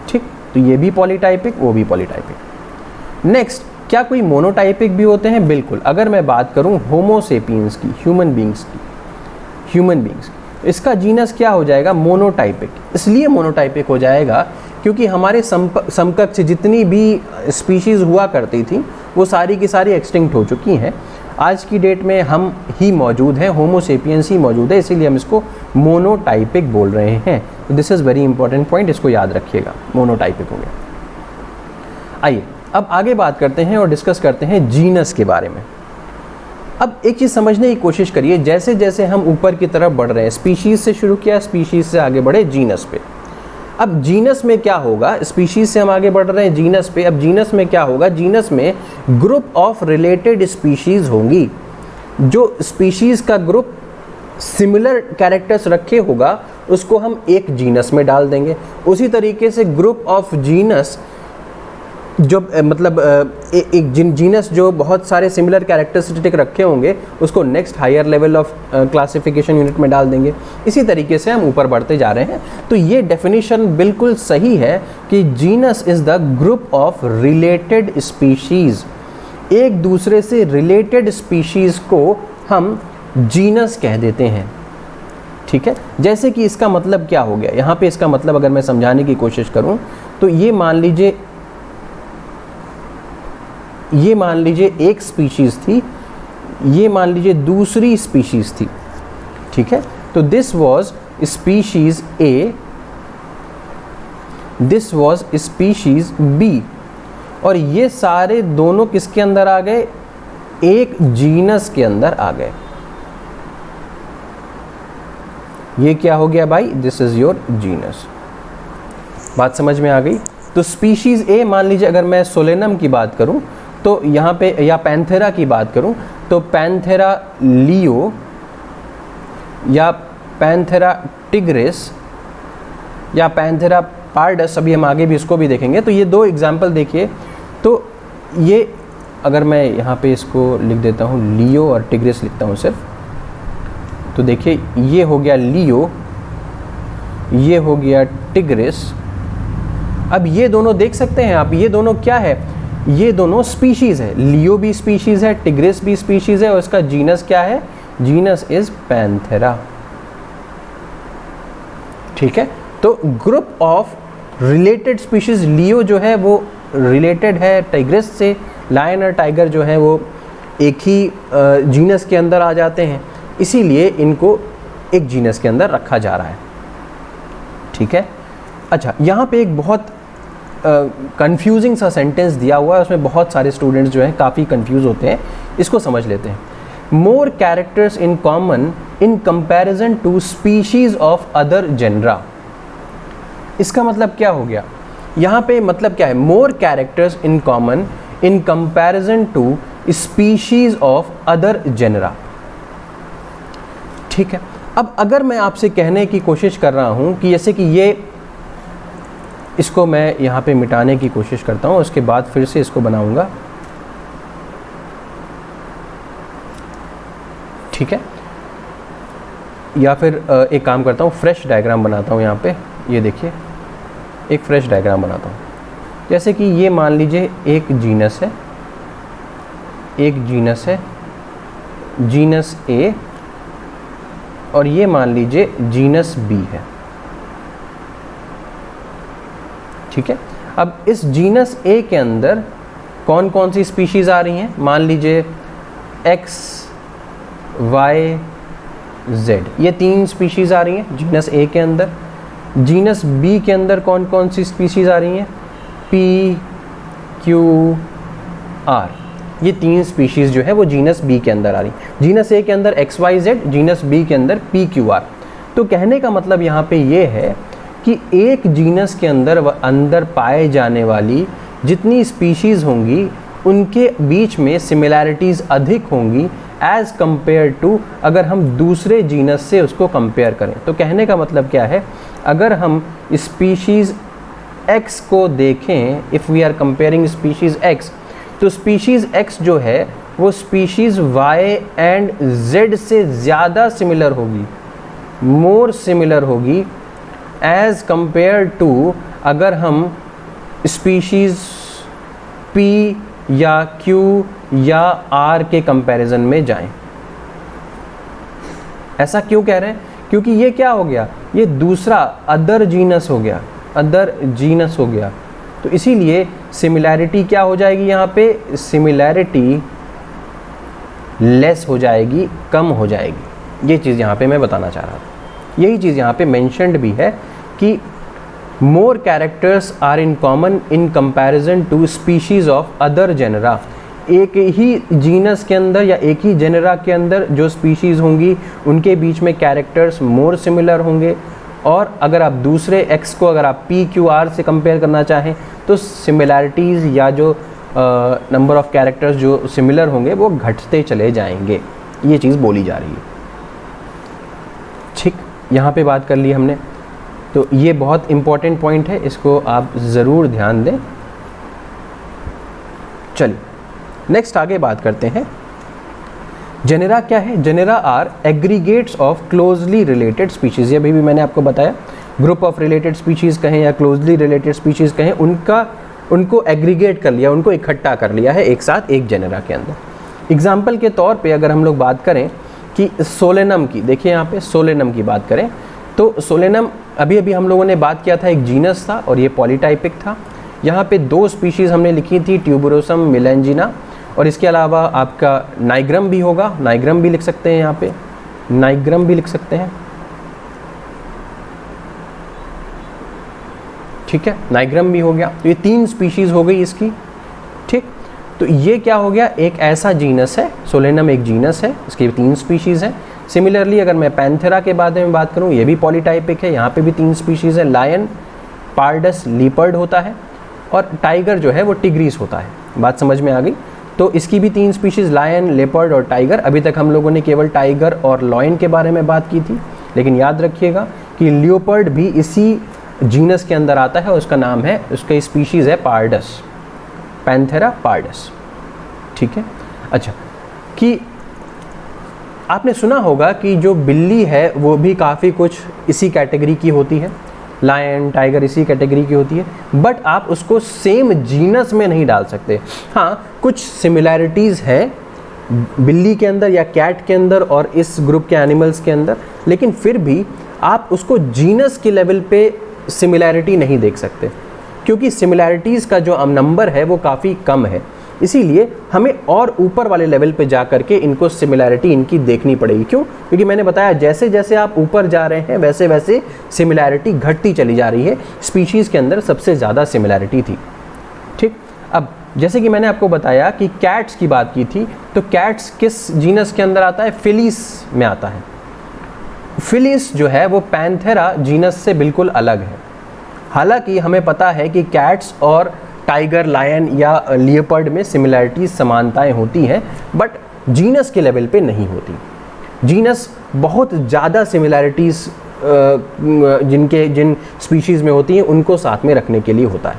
ठीक, तो ये भी पॉलीटाइपिक, वो भी पॉलीटाइपिक। नेक्स्ट, क्या कोई मोनोटाइपिक भी होते हैं, बिल्कुल। अगर मैं बात करूँ होमोसेपियंस की, ह्यूमन बींग्स की, इसका जीनस क्या हो जाएगा, मोनोटाइपिक। इसलिए मोनोटाइपिक हो जाएगा क्योंकि हमारे समकक्ष जितनी भी स्पीशीज़ हुआ करती थी वो सारी की सारी एक्सटिंक्ट हो चुकी हैं। आज की डेट में हम ही मौजूद हैं, होमोसेपियंस ही मौजूद है, इसीलिए हम इसको मोनोटाइपिक बोल रहे हैं। तो this is very important point, इसको याद रखिएगा, मोनोटाइपिक हो गया। आइए अब आगे बात करते हैं और डिस्कस करते हैं जीनस के बारे में। अब एक चीज़ समझने की कोशिश करिए, जैसे जैसे हम ऊपर की तरफ बढ़ रहे हैं, स्पीशीज़ से शुरू किया, स्पीशीज़ से आगे बढ़े जीनस पे। अब जीनस में क्या होगा, स्पीशीज से हम आगे बढ़ रहे हैं जीनस पे। अब जीनस में क्या होगा, जीनस में ग्रुप ऑफ रिलेटेड स्पीशीज होंगी। जो स्पीशीज का ग्रुप सिमिलर कैरेक्टर्स रखे होगा उसको हम एक जीनस में डाल देंगे। उसी तरीके से ग्रुप ऑफ जीनस जो मतलब एक जीनस जो बहुत सारे सिमिलर कैरेक्टरिस्टिक रखे होंगे उसको next higher level of classification unit में डाल देंगे। इसी तरीके से हम ऊपर बढ़ते जा रहे हैं। तो ये डेफिनेशन बिल्कुल सही है कि genus is the group of related species. एक दूसरे से रिलेटेड स्पीशीज़ को हम जीनस कह देते हैं। ठीक है। जैसे कि इसका मतलब क्या हो गया, यहाँ पे इसका मतलब अगर मैं समझाने की कोशिश करूँ तो ये मान लीजिए एक स्पीशीज़ थी, ये मान लीजिए दूसरी स्पीशीज़ थी, ठीक है। तो this was species A, this was species B, और ये सारे दोनों किसके अंदर आ गए, एक जीनस के अंदर आ गए। ये क्या हो गया भाई, दिस इज योर जीनस। बात समझ में आ गई। तो स्पीशीज ए, मान लीजिए अगर मैं सोलेनम की बात करूं तो यहाँ पे, या पैंथेरा की बात करूं तो पैंथेरा लियो या पैंथेरा टिग्रिस या पैंथेरा पार्डस, अभी हम आगे भी इसको भी देखेंगे। तो ये दो एग्जाम्पल देखिए। तो ये अगर मैं यहाँ पे इसको लिख देता हूँ, लियो और टिग्रिस लिखता हूँ सिर्फ, तो देखिए ये हो गया लियो, ये हो गया टिग्रिस। अब ये दोनों देख सकते हैं आप, ये दोनों क्या है, ये दोनों स्पीशीज़ है। लियो भी स्पीशीज़ है, टिग्रिस भी स्पीशीज़ है, और इसका जीनस क्या है, जीनस इज पैंथेरा, ठीक है। तो ग्रुप ऑफ रिलेटेड स्पीशीज़, लियो जो है वो रिलेटेड है टाइग्रिस से, लायन और टाइगर जो है वो एक ही जीनस के अंदर आ जाते हैं, इसीलिए इनको एक जीनस के अंदर रखा जा रहा है, ठीक है। अच्छा, यहाँ पे एक बहुत कंफ्यूजिंग सा सेंटेंस दिया हुआ है, उसमें बहुत सारे स्टूडेंट्स जो हैं काफ़ी कंफ्यूज होते हैं, इसको समझ लेते हैं। More characters in common in comparison to species of other genera. इसका मतलब क्या हो गया, यहाँ पे मतलब क्या है, more characters in common in comparison to species of other genera, ठीक है। अब अगर मैं आपसे कहने की कोशिश कर रहा हूँ कि जैसे कि ये, इसको मैं यहाँ पे मिटाने की कोशिश करता हूँ, उसके बाद फिर से इसको बनाऊँगा, ठीक है। या फिर एक काम करता हूँ, फ्रेश डायग्राम बनाता हूँ यहाँ पे, ये देखिए एक फ्रेश डायग्राम बनाता हूँ। जैसे कि ये मान लीजिए एक जीनस है, एक जीनस है, जीनस ए, और ये मान लीजिए जीनस बी है, ठीक है। अब इस जीनस ए के अंदर कौन कौन सी स्पीशीज आ रही हैं, मान लीजिए एक्स, वाई, जेड, ये तीन स्पीशीज आ रही हैं जीनस ए के अंदर। जीनस बी के अंदर कौन कौन सी स्पीशीज आ रही हैं, पी, क्यू, आर, ये तीन स्पीशीज़ जो है वो जीनस बी के अंदर आ रही। जीनस ए के अंदर X, Y, Z, genus B के अंदर पी, क्यू, आर। तो कहने का मतलब यहाँ पे ये है कि एक जीनस के अंदर पाए जाने वाली जितनी स्पीशीज़ होंगी उनके बीच में सिमिलैरिटीज़ अधिक होंगी एज़ कंपेयर टू अगर हम दूसरे जीनस से उसको कंपेयर करें। तो कहने का मतलब क्या है, अगर हम स्पीशीज़ एक्स को देखें, if we are comparing species X, तो स्पीशीज़ एक्स जो है वो स्पीशीज़ वाई एंड जेड से ज़्यादा सिमिलर होगी, मोर सिमिलर होगी एज़ कंपेयर टू अगर हम स्पीशीज़ पी या क्यू या आर के कंपैरिजन में जाएं। ऐसा क्यों कह रहे हैं, क्योंकि ये क्या हो गया, ये दूसरा अदर जीनस हो गया, अदर जीनस हो गया। तो इसीलिए सिमिलैरिटी क्या हो जाएगी, यहाँ पे सिमिलैरिटी लेस हो जाएगी, कम हो जाएगी। ये चीज़ यहाँ पे मैं बताना चाह रहा था। यही चीज़ यहाँ पे मेंशन्ड भी है कि more characters are in common in comparison to species of other genera. एक ही जीनस के अंदर या एक ही जेनरा के अंदर जो स्पीशीज़ होंगी उनके बीच में कैरेक्टर्स मोर सिमिलर होंगे, और अगर आप दूसरे एक्स को अगर आप पी, क्यू, आर से कंपेयर करना चाहें तो सिमिलैरिटीज़ या जो नंबर ऑफ़ कैरेक्टर्स जो सिमिलर होंगे वो घटते चले जाएंगे। ये चीज़ बोली जा रही है, ठीक। यहाँ पे बात कर ली हमने, तो ये बहुत इम्पॉर्टेंट पॉइंट है, इसको आप ज़रूर ध्यान दें। चलिए नेक्स्ट आगे बात करते हैं। जेनेरा क्या है, genera are aggregates of closely related species. ये अभी भी मैंने आपको बताया, ग्रुप ऑफ रिलेटेड स्पीशीज़ कहें या क्लोजली रिलेटेड स्पीशीज़ कहें, उनको एग्रीगेट कर लिया, उनको इकट्ठा कर लिया है एक साथ एक जेनेरा के अंदर। एग्जाम्पल के तौर पे अगर हम लोग बात करें कि सोलेनम की, देखिए यहाँ पे सोलेनम की बात करें तो सोलेनम अभी अभी हम लोगों ने बात किया था, एक जीनस था और ये पॉलीटाइपिक था। यहाँ पे 2 स्पीशीज़ हमने लिखी थी, ट्यूबरोसम मेलेंजिना, और इसके अलावा आपका नाइग्रम भी होगा, नाइग्रम भी लिख सकते हैं, यहाँ पे नाइग्रम भी लिख सकते हैं, ठीक है, नाइग्रम भी हो गया। तो ये 3 स्पीशीज़ हो गई इसकी, ठीक। तो ये क्या हो गया, एक ऐसा जीनस है, सोलेनम एक जीनस है, इसकी 3 स्पीशीज़ हैं। सिमिलरली अगर मैं पैंथेरा के बारे में बात करूँ, ये भी पॉलीटाइपिक है, यहाँ पे भी 3 स्पीशीज़ है, लायन, पार्डस, लीपर्ड होता है, और टाइगर जो है वो टिग्रीस होता है। बात समझ में आ गई। तो इसकी भी 3 स्पीशीज़, लायन, लेपर्ड और टाइगर। अभी तक हम लोगों ने केवल टाइगर और लॉयन के बारे में बात की थी, लेकिन याद रखिएगा कि लियोपर्ड भी इसी जीनस के अंदर आता है, उसका नाम है, उसका स्पीशीज़ है पार्डस, पैंथेरा पार्डस, ठीक है। अच्छा, कि आपने सुना होगा कि जो बिल्ली है वो भी काफ़ी कुछ इसी कैटेगरी की होती है, लायन, टाइगर इसी कैटेगरी की होती है, बट आप उसको सेम जीनस में नहीं डाल सकते। हाँ, कुछ सिमिलैरिटीज़ है बिल्ली के अंदर या कैट के अंदर और इस ग्रुप के एनिमल्स के अंदर, लेकिन फिर भी आप उसको जीनस के लेवल पे सिमिलैरिटी नहीं देख सकते, क्योंकि सिमिलैरिटीज़ का जो नंबर है वो काफ़ी कम है। इसीलिए हमें और ऊपर वाले लेवल पे जा करके इनको सिमिलैरिटी इनकी देखनी पड़ेगी। क्यों? क्योंकि मैंने बताया जैसे जैसे आप ऊपर जा रहे हैं वैसे वैसे सिमिलैरिटी घटती चली जा रही है। स्पीशीज़ के अंदर सबसे ज़्यादा सिमिलैरिटी थी, ठीक। अब जैसे कि मैंने आपको बताया कि कैट्स की बात की थी, तो कैट्स किस जीनस के अंदर आता है? फिलिस में आता है। फिलिस जो है वो पैंथेरा जीनस से बिल्कुल अलग है। हालांकि हमें पता है कि कैट्स और टाइगर, लायन या लियोपर्ड में सिमिलैरिटीज़, समानताएं होती हैं, बट जीनस के लेवल पे नहीं होती। जीनस बहुत ज़्यादा सिमिलैरिटीज़ जिन स्पीशीज़ में होती हैं उनको साथ में रखने के लिए होता है,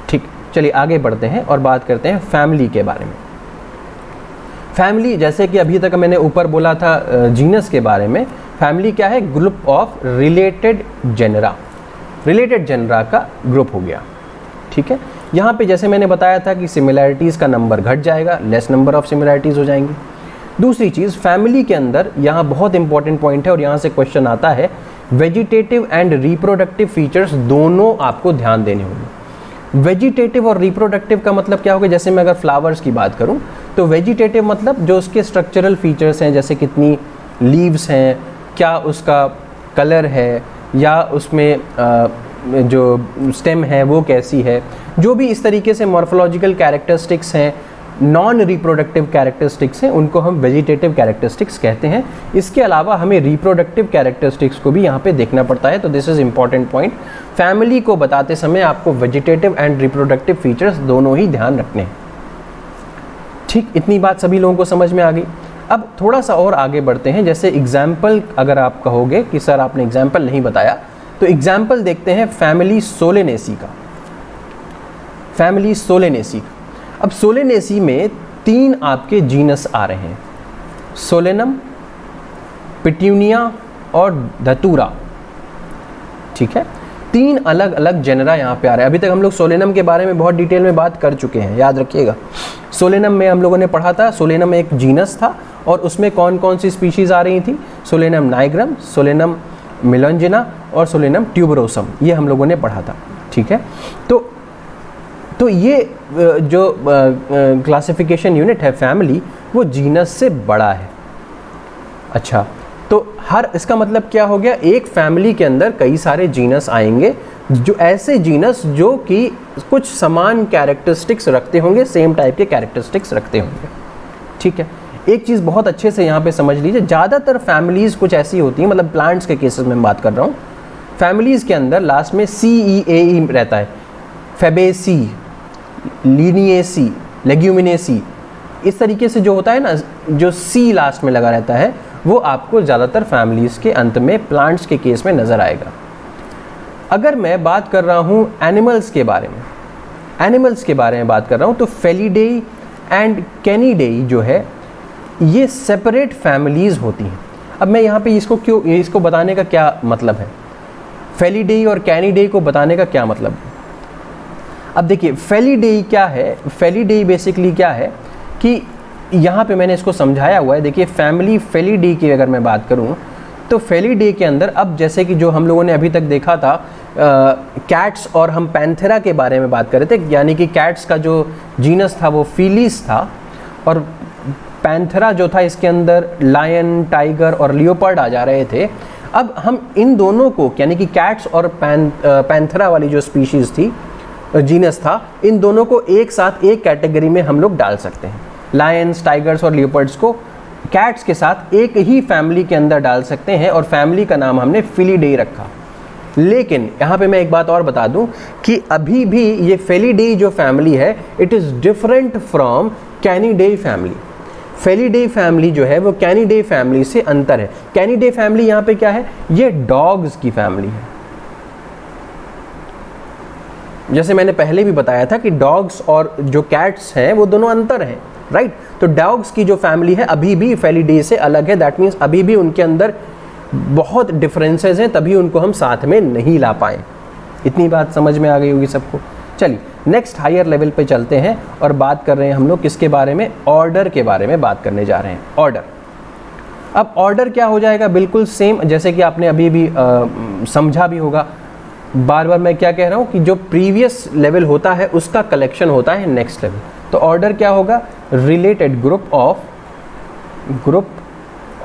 ठीक। चलिए आगे बढ़ते हैं और बात करते हैं फैमिली के बारे में। फैमिली, जैसे कि अभी तक मैंने ऊपर बोला था जीनस के बारे में, फैमिली क्या है? Group of related genera, related genera का ग्रुप हो गया, ठीक है। यहाँ पे जैसे मैंने बताया था कि सिमिलैरिटीज़ का नंबर घट जाएगा, लेस नंबर ऑफ सिमिलैरिटीज़ हो जाएंगी। दूसरी चीज़, फैमिली के अंदर यहाँ बहुत इंपॉर्टेंट पॉइंट है और यहाँ से क्वेश्चन आता है, वेजिटेटिव एंड रिप्रोडक्टिव फीचर्स दोनों आपको ध्यान देने होंगे। वेजिटेटिव और रिप्रोडक्टिव का मतलब क्या होगा? जैसे मैं अगर फ्लावर्स की बात करूँ तो वेजिटेटिव मतलब जो उसके स्ट्रक्चरल फीचर्स हैं, जैसे कितनी लीव्स हैं, क्या उसका कलर है, या उसमें जो स्टेम है वो कैसी है, जो भी इस तरीके से मॉर्फोलॉजिकल कैरेक्टरिस्टिक्स हैं, नॉन रिप्रोडक्टिव कैरेक्टरिस्टिक्स हैं, उनको हम वेजिटेटिव कैरेक्टरिस्टिक्स कहते हैं। इसके अलावा हमें रिप्रोडक्टिव कैरेक्टरिस्टिक्स को भी यहाँ पे देखना पड़ता है, तो this is important point. Family को बताते समय आपको वेजिटेटिव एंड रिप्रोडक्टिव फीचर्स दोनों ही ध्यान रखने हैं, ठीक। इतनी बात सभी लोगों को समझ में आ गई। अब थोड़ा सा और आगे बढ़ते हैं। जैसे एग्जाम्पल अगर आप कहोगे कि सर आपने एग्जाम्पल नहीं बताया, तो एग्जाम्पल देखते हैं फैमिली सोलेनेसी का। फैमिली सोलेनेसी, अब सोलेनेसी में 3 आपके जीनस आ रहे हैं, सोलेनम, पिट्यूनिया और धतूरा, ठीक है। 3 अलग अलग जेनरा यहाँ पे आ रहे हैं। अभी तक हम लोग सोलेनम के बारे में बहुत डिटेल में बात कर चुके हैं, याद रखिएगा। सोलेनम में हम लोगों ने पढ़ा था, सोलेनम एक जीनस था और उसमें कौन कौन सी स्पीशीज़ आ रही थी? सोलेनम नाइग्रम, सोलेनम मेलेंजिना और सोलेनम ट्यूबरोसम, ये हम लोगों ने पढ़ा था, ठीक है। तो ये जो क्लासिफिकेशन यूनिट है फैमिली, वो जीनस से बड़ा है। अच्छा, तो हर, इसका मतलब क्या हो गया? एक फैमिली के अंदर कई सारे जीनस आएंगे, जो ऐसे जीनस जो कि कुछ समान कैरेक्टरिस्टिक्स रखते होंगे, सेम टाइप के कैरेक्टरिस्टिक्स रखते होंगे, ठीक है। एक चीज़ बहुत अच्छे से यहाँ पे समझ लीजिए, ज़्यादातर फैमिलीज़ कुछ ऐसी होती हैं, मतलब प्लांट्स के केसेस में बात कर रहा हूँ, फैमिलीज़ के अंदर लास्ट में CEAE रहता है, फेबेसी, लिनिएसी, लेग्यूमिनेसी, इस तरीके से जो होता है ना, जो C लास्ट में लगा रहता है, वो आपको ज़्यादातर फैमिलीज़ के अंत में प्लांट्स के केस में नज़र आएगा। अगर मैं बात कर रहा हूँ एनिमल्स के बारे में, एनिमल्स के बारे में बात कर रहा हूँ, तो फेलिडेई एंड कैनिडेई जो है, ये सेपरेट फैमिलीज़ होती हैं। अब मैं यहाँ पे इसको बताने का क्या मतलब है? फेलिडेई और कैनिडेई को बताने का क्या मतलब है? अब देखिए, फेलिडेई क्या है? फेलिडेई बेसिकली क्या है कि यहाँ पे मैंने इसको समझाया हुआ है। देखिए फैमिली फेलिडी की अगर मैं बात करूँ तो फेलिडी के अंदर, अब जैसे कि जो हम लोगों ने अभी तक देखा था कैट्स और हम पैंथेरा के बारे में बात कर रहे थे, यानी कि कैट्स का जो जीनस था वो फीलिस था और पैंथेरा जो था इसके अंदर लायन, टाइगर और लियोपर्ड आ जा रहे थे। अब हम इन दोनों को, यानी कि कैट्स और पैंथेरा वाली जो स्पीशीज़ थी, जीनस था, इन दोनों को एक साथ एक कैटेगरी में हम लोग डाल सकते हैं। लायंस, टाइगर्स और लियोपर्ड्स को कैट्स के साथ एक ही फैमिली के अंदर डाल सकते हैं और फैमिली का नाम हमने फेलिडेई रखा। लेकिन यहाँ पे मैं एक बात और बता दूँ कि अभी भी ये फेलिडेई जो फैमिली है it is different from Canidae family. Felidae family जो है वो कैनिडेई फैमिली से अंतर है। कैनिडेई फैमिली यहाँ पे क्या है, ये डॉग्स की फैमिली है। जैसे मैंने पहले भी बताया था कि डॉग्स और जो कैट्स हैं वो दोनों अंतर हैं, राइट। तो डॉग्स की जो फैमिली है अभी भी फेलिडेई से अलग है। दैट मीन्स अभी भी उनके अंदर बहुत डिफरेंसेस हैं, तभी उनको हम साथ में नहीं ला पाए। इतनी बात समझ में आ गई होगी सबको। चलिए नेक्स्ट हायर लेवल पे चलते हैं और बात कर रहे हैं हम लोग किसके बारे में, ऑर्डर के बारे में बात करने जा रहे हैं। ऑर्डर, अब ऑर्डर क्या हो जाएगा, बिल्कुल सेम जैसे कि आपने अभी भी समझा भी होगा। बार बार मैं क्या कह रहा हूँ कि जो प्रीवियस लेवल होता है उसका कलेक्शन होता है नेक्स्ट लेवल। तो ऑर्डर क्या होगा, related group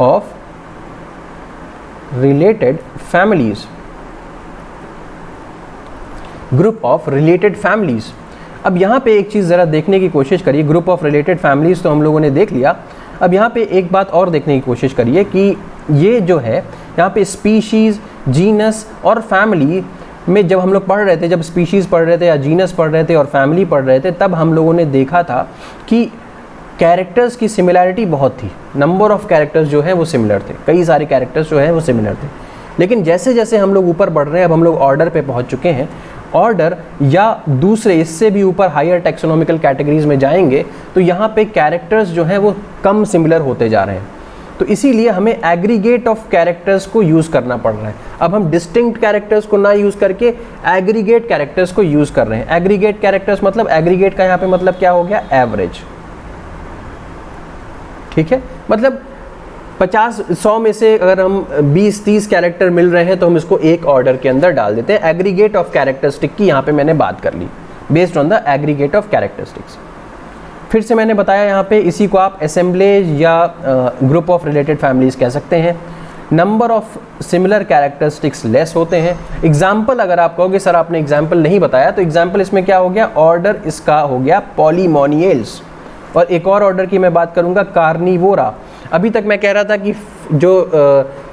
of related families, group of related families. अब यहाँ पे एक चीज़ ज़रा देखने की कोशिश करिए। ग्रुप ऑफ रिलेटेड फैमिलीज तो हम लोगों ने देख लिया। अब यहाँ पे एक बात और देखने की कोशिश करिए कि ये जो है यहाँ पे स्पीशीज़, जीनस और फैमिली में जब हम लोग पढ़ रहे थे, जब स्पीशीज़ पढ़ रहे थे या जीनस पढ़ रहे थे और फैमिली पढ़ रहे थे, तब हम लोगों ने देखा था कि कैरेक्टर्स की सिमिलैरिटी बहुत थी। नंबर ऑफ कैरेक्टर्स जो है वो सिमिलर थे, कई सारे कैरेक्टर्स जो है वो सिमिलर थे। लेकिन जैसे जैसे हम लोग ऊपर बढ़ रहे हैं, अब हम लोग ऑर्डर पे पहुंच चुके हैं। ऑर्डर या दूसरे इससे भी ऊपर हायर टैक्सोनॉमिकल कैटेगरीज में जाएंगे तो यहाँ पे कैरेक्टर्स जो हैं वो कम सिमिलर होते जा रहे हैं। तो इसीलिए हमें एग्रीगेट ऑफ कैरेक्टर्स को यूज़ करना पड़ रहा है। अब हम डिस्टिंक्ट कैरेक्टर्स को ना यूज़ करके एग्रीगेट कैरेक्टर्स को यूज़ कर रहे हैं। एग्रीगेट कैरेक्टर्स मतलब, एग्रीगेट का यहाँ पे मतलब क्या हो गया, एवरेज। ठीक है, मतलब 50-100 में से अगर हम 20-30 कैरेक्टर मिल रहे हैं तो हम इसको एक ऑर्डर के अंदर डाल देते हैं। एग्रीगेट ऑफ कैरेक्टरिस्टिक की यहाँ पे मैंने बात कर ली, based on the aggregate of characteristics. फिर से मैंने बताया यहाँ पे, इसी को आप असेंबलेज या ग्रुप ऑफ रिलेटेड फैमिलीज कह सकते हैं। Number of similar characteristics less होते हैं। एग्जाम्पल अगर आप कहोगे सर आपने एग्जाम्पल नहीं बताया, तो एग्जाम्पल इसमें क्या हो गया, ऑर्डर इसका हो गया पॉलीमोनियल्स। और एक और ऑर्डर की मैं बात करूंगा, कार्निवोरा। अभी तक मैं कह रहा था कि जो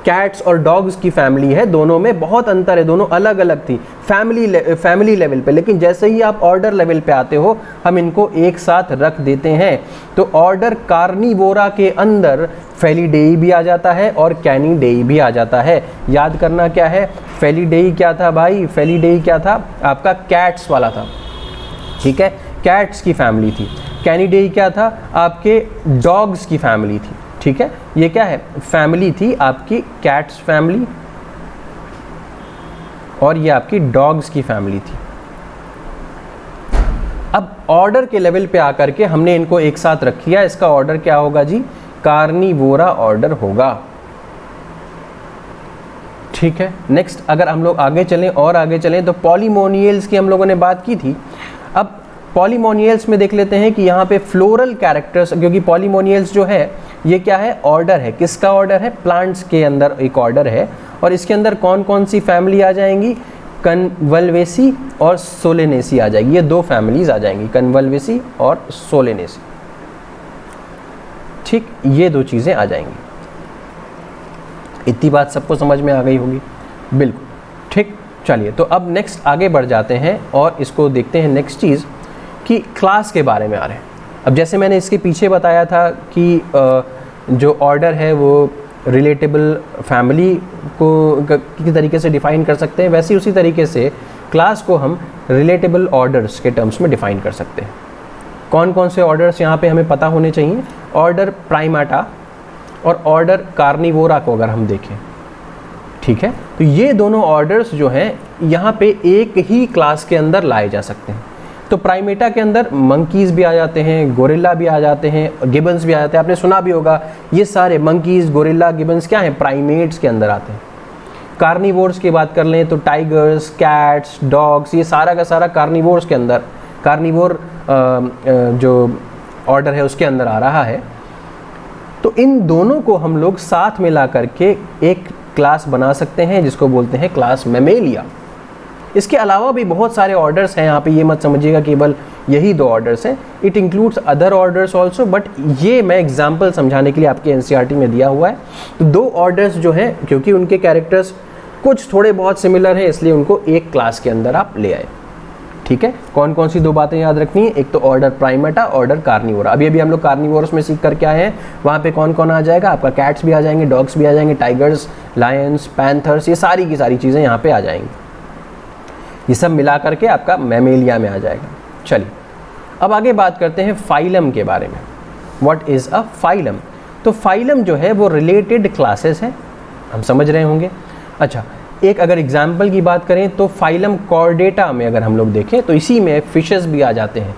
कैट्स और डॉग्स की फैमिली है दोनों में बहुत अंतर है, दोनों अलग अलग थी फैमिली लेवल पे। लेकिन जैसे ही आप ऑर्डर लेवल पे आते हो हम इनको एक साथ रख देते हैं। तो ऑर्डर कार्निवोरा के अंदर फेलिडेई भी आ जाता है और कैनिडेई भी आ जाता है। याद करना क्या है, फेलिडेई क्या था भाई, फेलिडेई क्या था, आपका कैट्स वाला था। ठीक है, कैट्स की फैमिली थी। कैनिडेई क्या था, आपके डॉग्स की फैमिली थी। ठीक है, ये क्या है, फैमिली थी आपकी कैट्स फैमिली और ये आपकी डॉग्स की फैमिली थी। अब ऑर्डर के लेवल पे आकर के हमने इनको एक साथ रख लिया। इसका ऑर्डर क्या होगा जी, कार्निवोरा ऑर्डर होगा। ठीक है, नेक्स्ट अगर हम लोग आगे चलें और आगे चलें तो पॉलीमोनियल्स की हम लोगों ने बात की थी। अब पॉलीमोनियल्स में देख लेते हैं कि यहाँ पे फ्लोरल कैरेक्टर्स, क्योंकि पॉलीमोनियल्स जो है ये क्या है, ऑर्डर है। किसका ऑर्डर है, प्लांट्स के अंदर एक ऑर्डर है। और इसके अंदर कौन कौन सी फैमिली आ जाएंगी, कन्वल्वेसी और सोलेनेसी आ जाएगी। ये दो फैमिलीज आ जाएंगी, कन्वल्वेसी और सोलेनेसी। ठीक, ये दो चीज़ें आ जाएंगी। इतनी बात सबको समझ में आ गई होगी, बिल्कुल। ठीक, चलिए तो अब नेक्स्ट आगे बढ़ जाते हैं और इसको देखते हैं नेक्स्ट चीज़ कि क्लास के बारे में आ रहे हैं। अब जैसे मैंने इसके पीछे बताया था कि जो ऑर्डर है वो रिलेटेबल फैमिली को किस तरीके से डिफ़ाइन कर सकते हैं, वैसे उसी तरीके से क्लास को हम रिलेटेबल ऑर्डर्स के टर्म्स में डिफ़ाइन कर सकते हैं। कौन कौन से ऑर्डर्स यहाँ पे हमें पता होने चाहिए, ऑर्डर प्राइमाटा और ऑर्डर कार्निवोरा को अगर हम देखें। ठीक है, तो ये दोनों ऑर्डर्स जो हैं यहाँ पे एक ही क्लास के अंदर लाए जा सकते हैं। तो प्राइमेटा के अंदर मंकीज़ भी आ जाते हैं, गोरिल्ला भी आ जाते हैं, गिबन्स भी आ जाते हैं। आपने सुना भी होगा ये सारे मंकीज़, गोरिल्ला, गिबन्स क्या हैं, प्राइमेट्स के अंदर आते हैं। कार्निवोर्स की बात कर लें तो टाइगर्स, कैट्स, डॉग्स, ये सारा का सारा कार्निवोर्स के अंदर, कार्निवोर जो ऑर्डर है उसके अंदर आ रहा है। तो इन दोनों को हम लोग साथ में ला करके एक क्लास बना सकते हैं जिसको बोलते हैं क्लास मैमेलिया। इसके अलावा भी बहुत सारे ऑर्डर्स हैं, यहाँ पे ये मत समझिएगा केवल यही 2 ऑर्डर्स हैं, it includes other orders also, but ये मैं एग्जाम्पल समझाने के लिए आपके एनसीईआरटी में दिया हुआ है। तो 2 ऑर्डर्स जो हैं, क्योंकि उनके कैरेक्टर्स कुछ थोड़े बहुत सिमिलर हैं, इसलिए उनको एक क्लास के अंदर आप ले आए। ठीक है, कौन कौन सी 2 बातें याद रखनी है, एक तो ऑर्डर प्राइमेटा, ऑर्डर कार्निवोरा। अभी हम लोग कार्निवोरस में सीख करके आए हैं, वहाँ पे कौन कौन आ जाएगा, आपका कैट्स भी आ जाएंगे, डॉग्स भी आ जाएंगे, टाइगर्स, लायंस, पैंथर्स, ये सारी की सारी चीज़ें यहाँ पे आ जाएंगी। ये सब मिला करके आपका मैमेलिया में आ जाएगा। चलिए अब आगे बात करते हैं फाइलम के बारे में। What is a phylum? तो फाइलम जो है वो रिलेटेड क्लासेस हैं, हम समझ रहे होंगे। अच्छा, एक अगर एग्जाम्पल की बात करें तो फाइलम कॉर्डेटा में अगर हम लोग देखें तो इसी में फिशेस भी आ जाते हैं,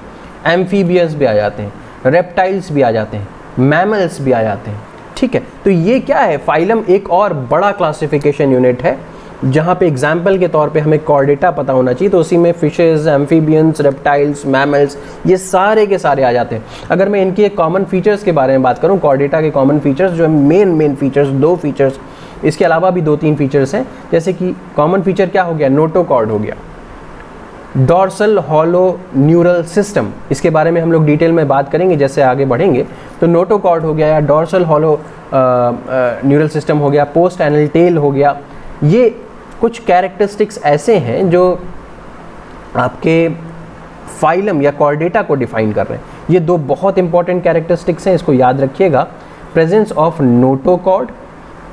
एम्फीबियंस भी आ जाते हैं, रेप्टाइल्स भी आ जाते हैं, मैमल्स भी आ जाते हैं। ठीक है, तो ये क्या है, फाइलम एक और बड़ा क्लासिफिकेशन यूनिट है जहाँ पे एग्जाम्पल के तौर पे हमें कॉर्डेटा पता होना चाहिए, तो उसी में फिशेस, एम्फीबियंस, रेप्टाइल्स, मैमल्स, ये सारे के सारे आ जाते हैं। अगर मैं इनके कॉमन फीचर्स के बारे में बात करूँ, कॉर्डेटा के कॉमन फीचर्स जो है, मेन फीचर्स 2 फीचर्स, इसके अलावा भी 2-3 फीचर्स हैं। जैसे कि कॉमन फीचर क्या हो गया, नोटोकॉर्ड हो गया, डॉर्सल हॉलो न्यूरल सिस्टम, इसके बारे में हम लोग डिटेल में बात करेंगे जैसे आगे बढ़ेंगे। तो नोटोकॉर्ड हो गया या डॉर्सल हॉलो न्यूरल सिस्टम हो गया, पोस्ट एनल टेल हो गया, ये कुछ कैरेक्टरिस्टिक्स ऐसे हैं जो आपके फाइलम या कॉर्डेटा को डिफाइन कर रहे हैं। ये 2 बहुत इंपॉर्टेंट कैरेक्टरिस्टिक्स हैं, इसको याद रखिएगा, प्रेजेंस ऑफ नोटोकॉर्ड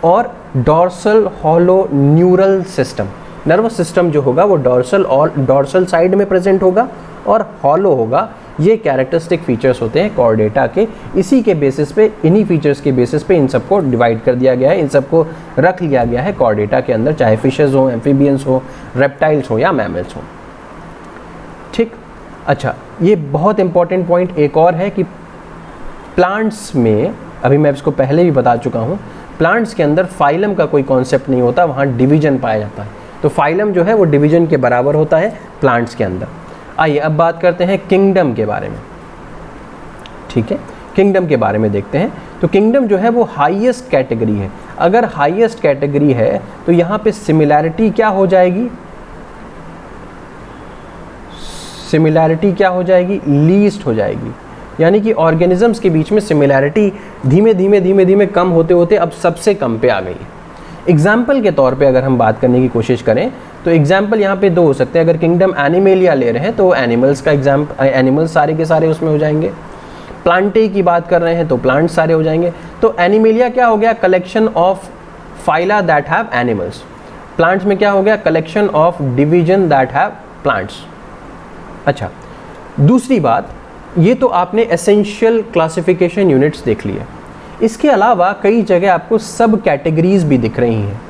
और dorsal hollow neural system. Nervous system जो होगा वो डॉर्सल साइड में प्रेजेंट होगा और हॉलो होगा। ये कैरेक्टरिस्टिक फीचर्स होते हैं कॉर्डेटा के। इसी के बेसिस पे, इन्हीं फीचर्स के बेसिस पे इन सबको डिवाइड कर दिया गया है, इन सबको रख लिया गया है कॉर्डेटा के अंदर, चाहे फिशेस हो, एम्फीबियंस हो, रेप्टाइल्स हो या मैमल्स हो। ठीक, अच्छा, ये बहुत इंपॉर्टेंट पॉइंट एक और है कि प्लांट्स में, अभी मैं इसको पहले भी बता चुका हूँ, प्लांट्स के अंदर फाइलम का कोई कॉन्सेप्ट नहीं होता, वहाँ डिवीजन पाया जाता है। तो फाइलम जो है वो डिवीजन के बराबर होता है प्लांट्स के अंदर। आइए अब बात करते हैं किंगडम के बारे में। ठीक है, किंगडम के बारे में देखते हैं। तो किंगडम जो है वो हाईएस्ट कैटेगरी है। अगर हाईएस्ट कैटेगरी है तो यहाँ पे सिमिलैरिटी क्या हो जाएगी, सिमिलैरिटी क्या हो जाएगी, लीस्ट हो जाएगी। यानी कि ऑर्गेनिजम्स के बीच में सिमिलैरिटी धीमे धीमे कम होते होते अब सबसे कम पे आ गई है। एग्जाम्पल के तौर पे अगर हम बात करने की कोशिश करें तो एग्जाम्पल यहाँ पे 2 हो सकते हैं। अगर किंगडम एनिमेलिया ले रहे हैं तो एनिमल्स का एनिमल्स सारे के सारे उसमें हो जाएंगे। प्लांटे की बात कर रहे हैं तो प्लांट सारे हो जाएंगे। तो एनिमेलिया क्या हो गया, collection of phyla that have animals. Plants में क्या हो गया, collection of division that have plants. अच्छा, दूसरी बात, ये तो आपने एसेंशियल क्लासिफिकेशन यूनिट्स देख लिए। इसके अलावा कई जगह आपको सब कैटेगरीज भी दिख रही हैं।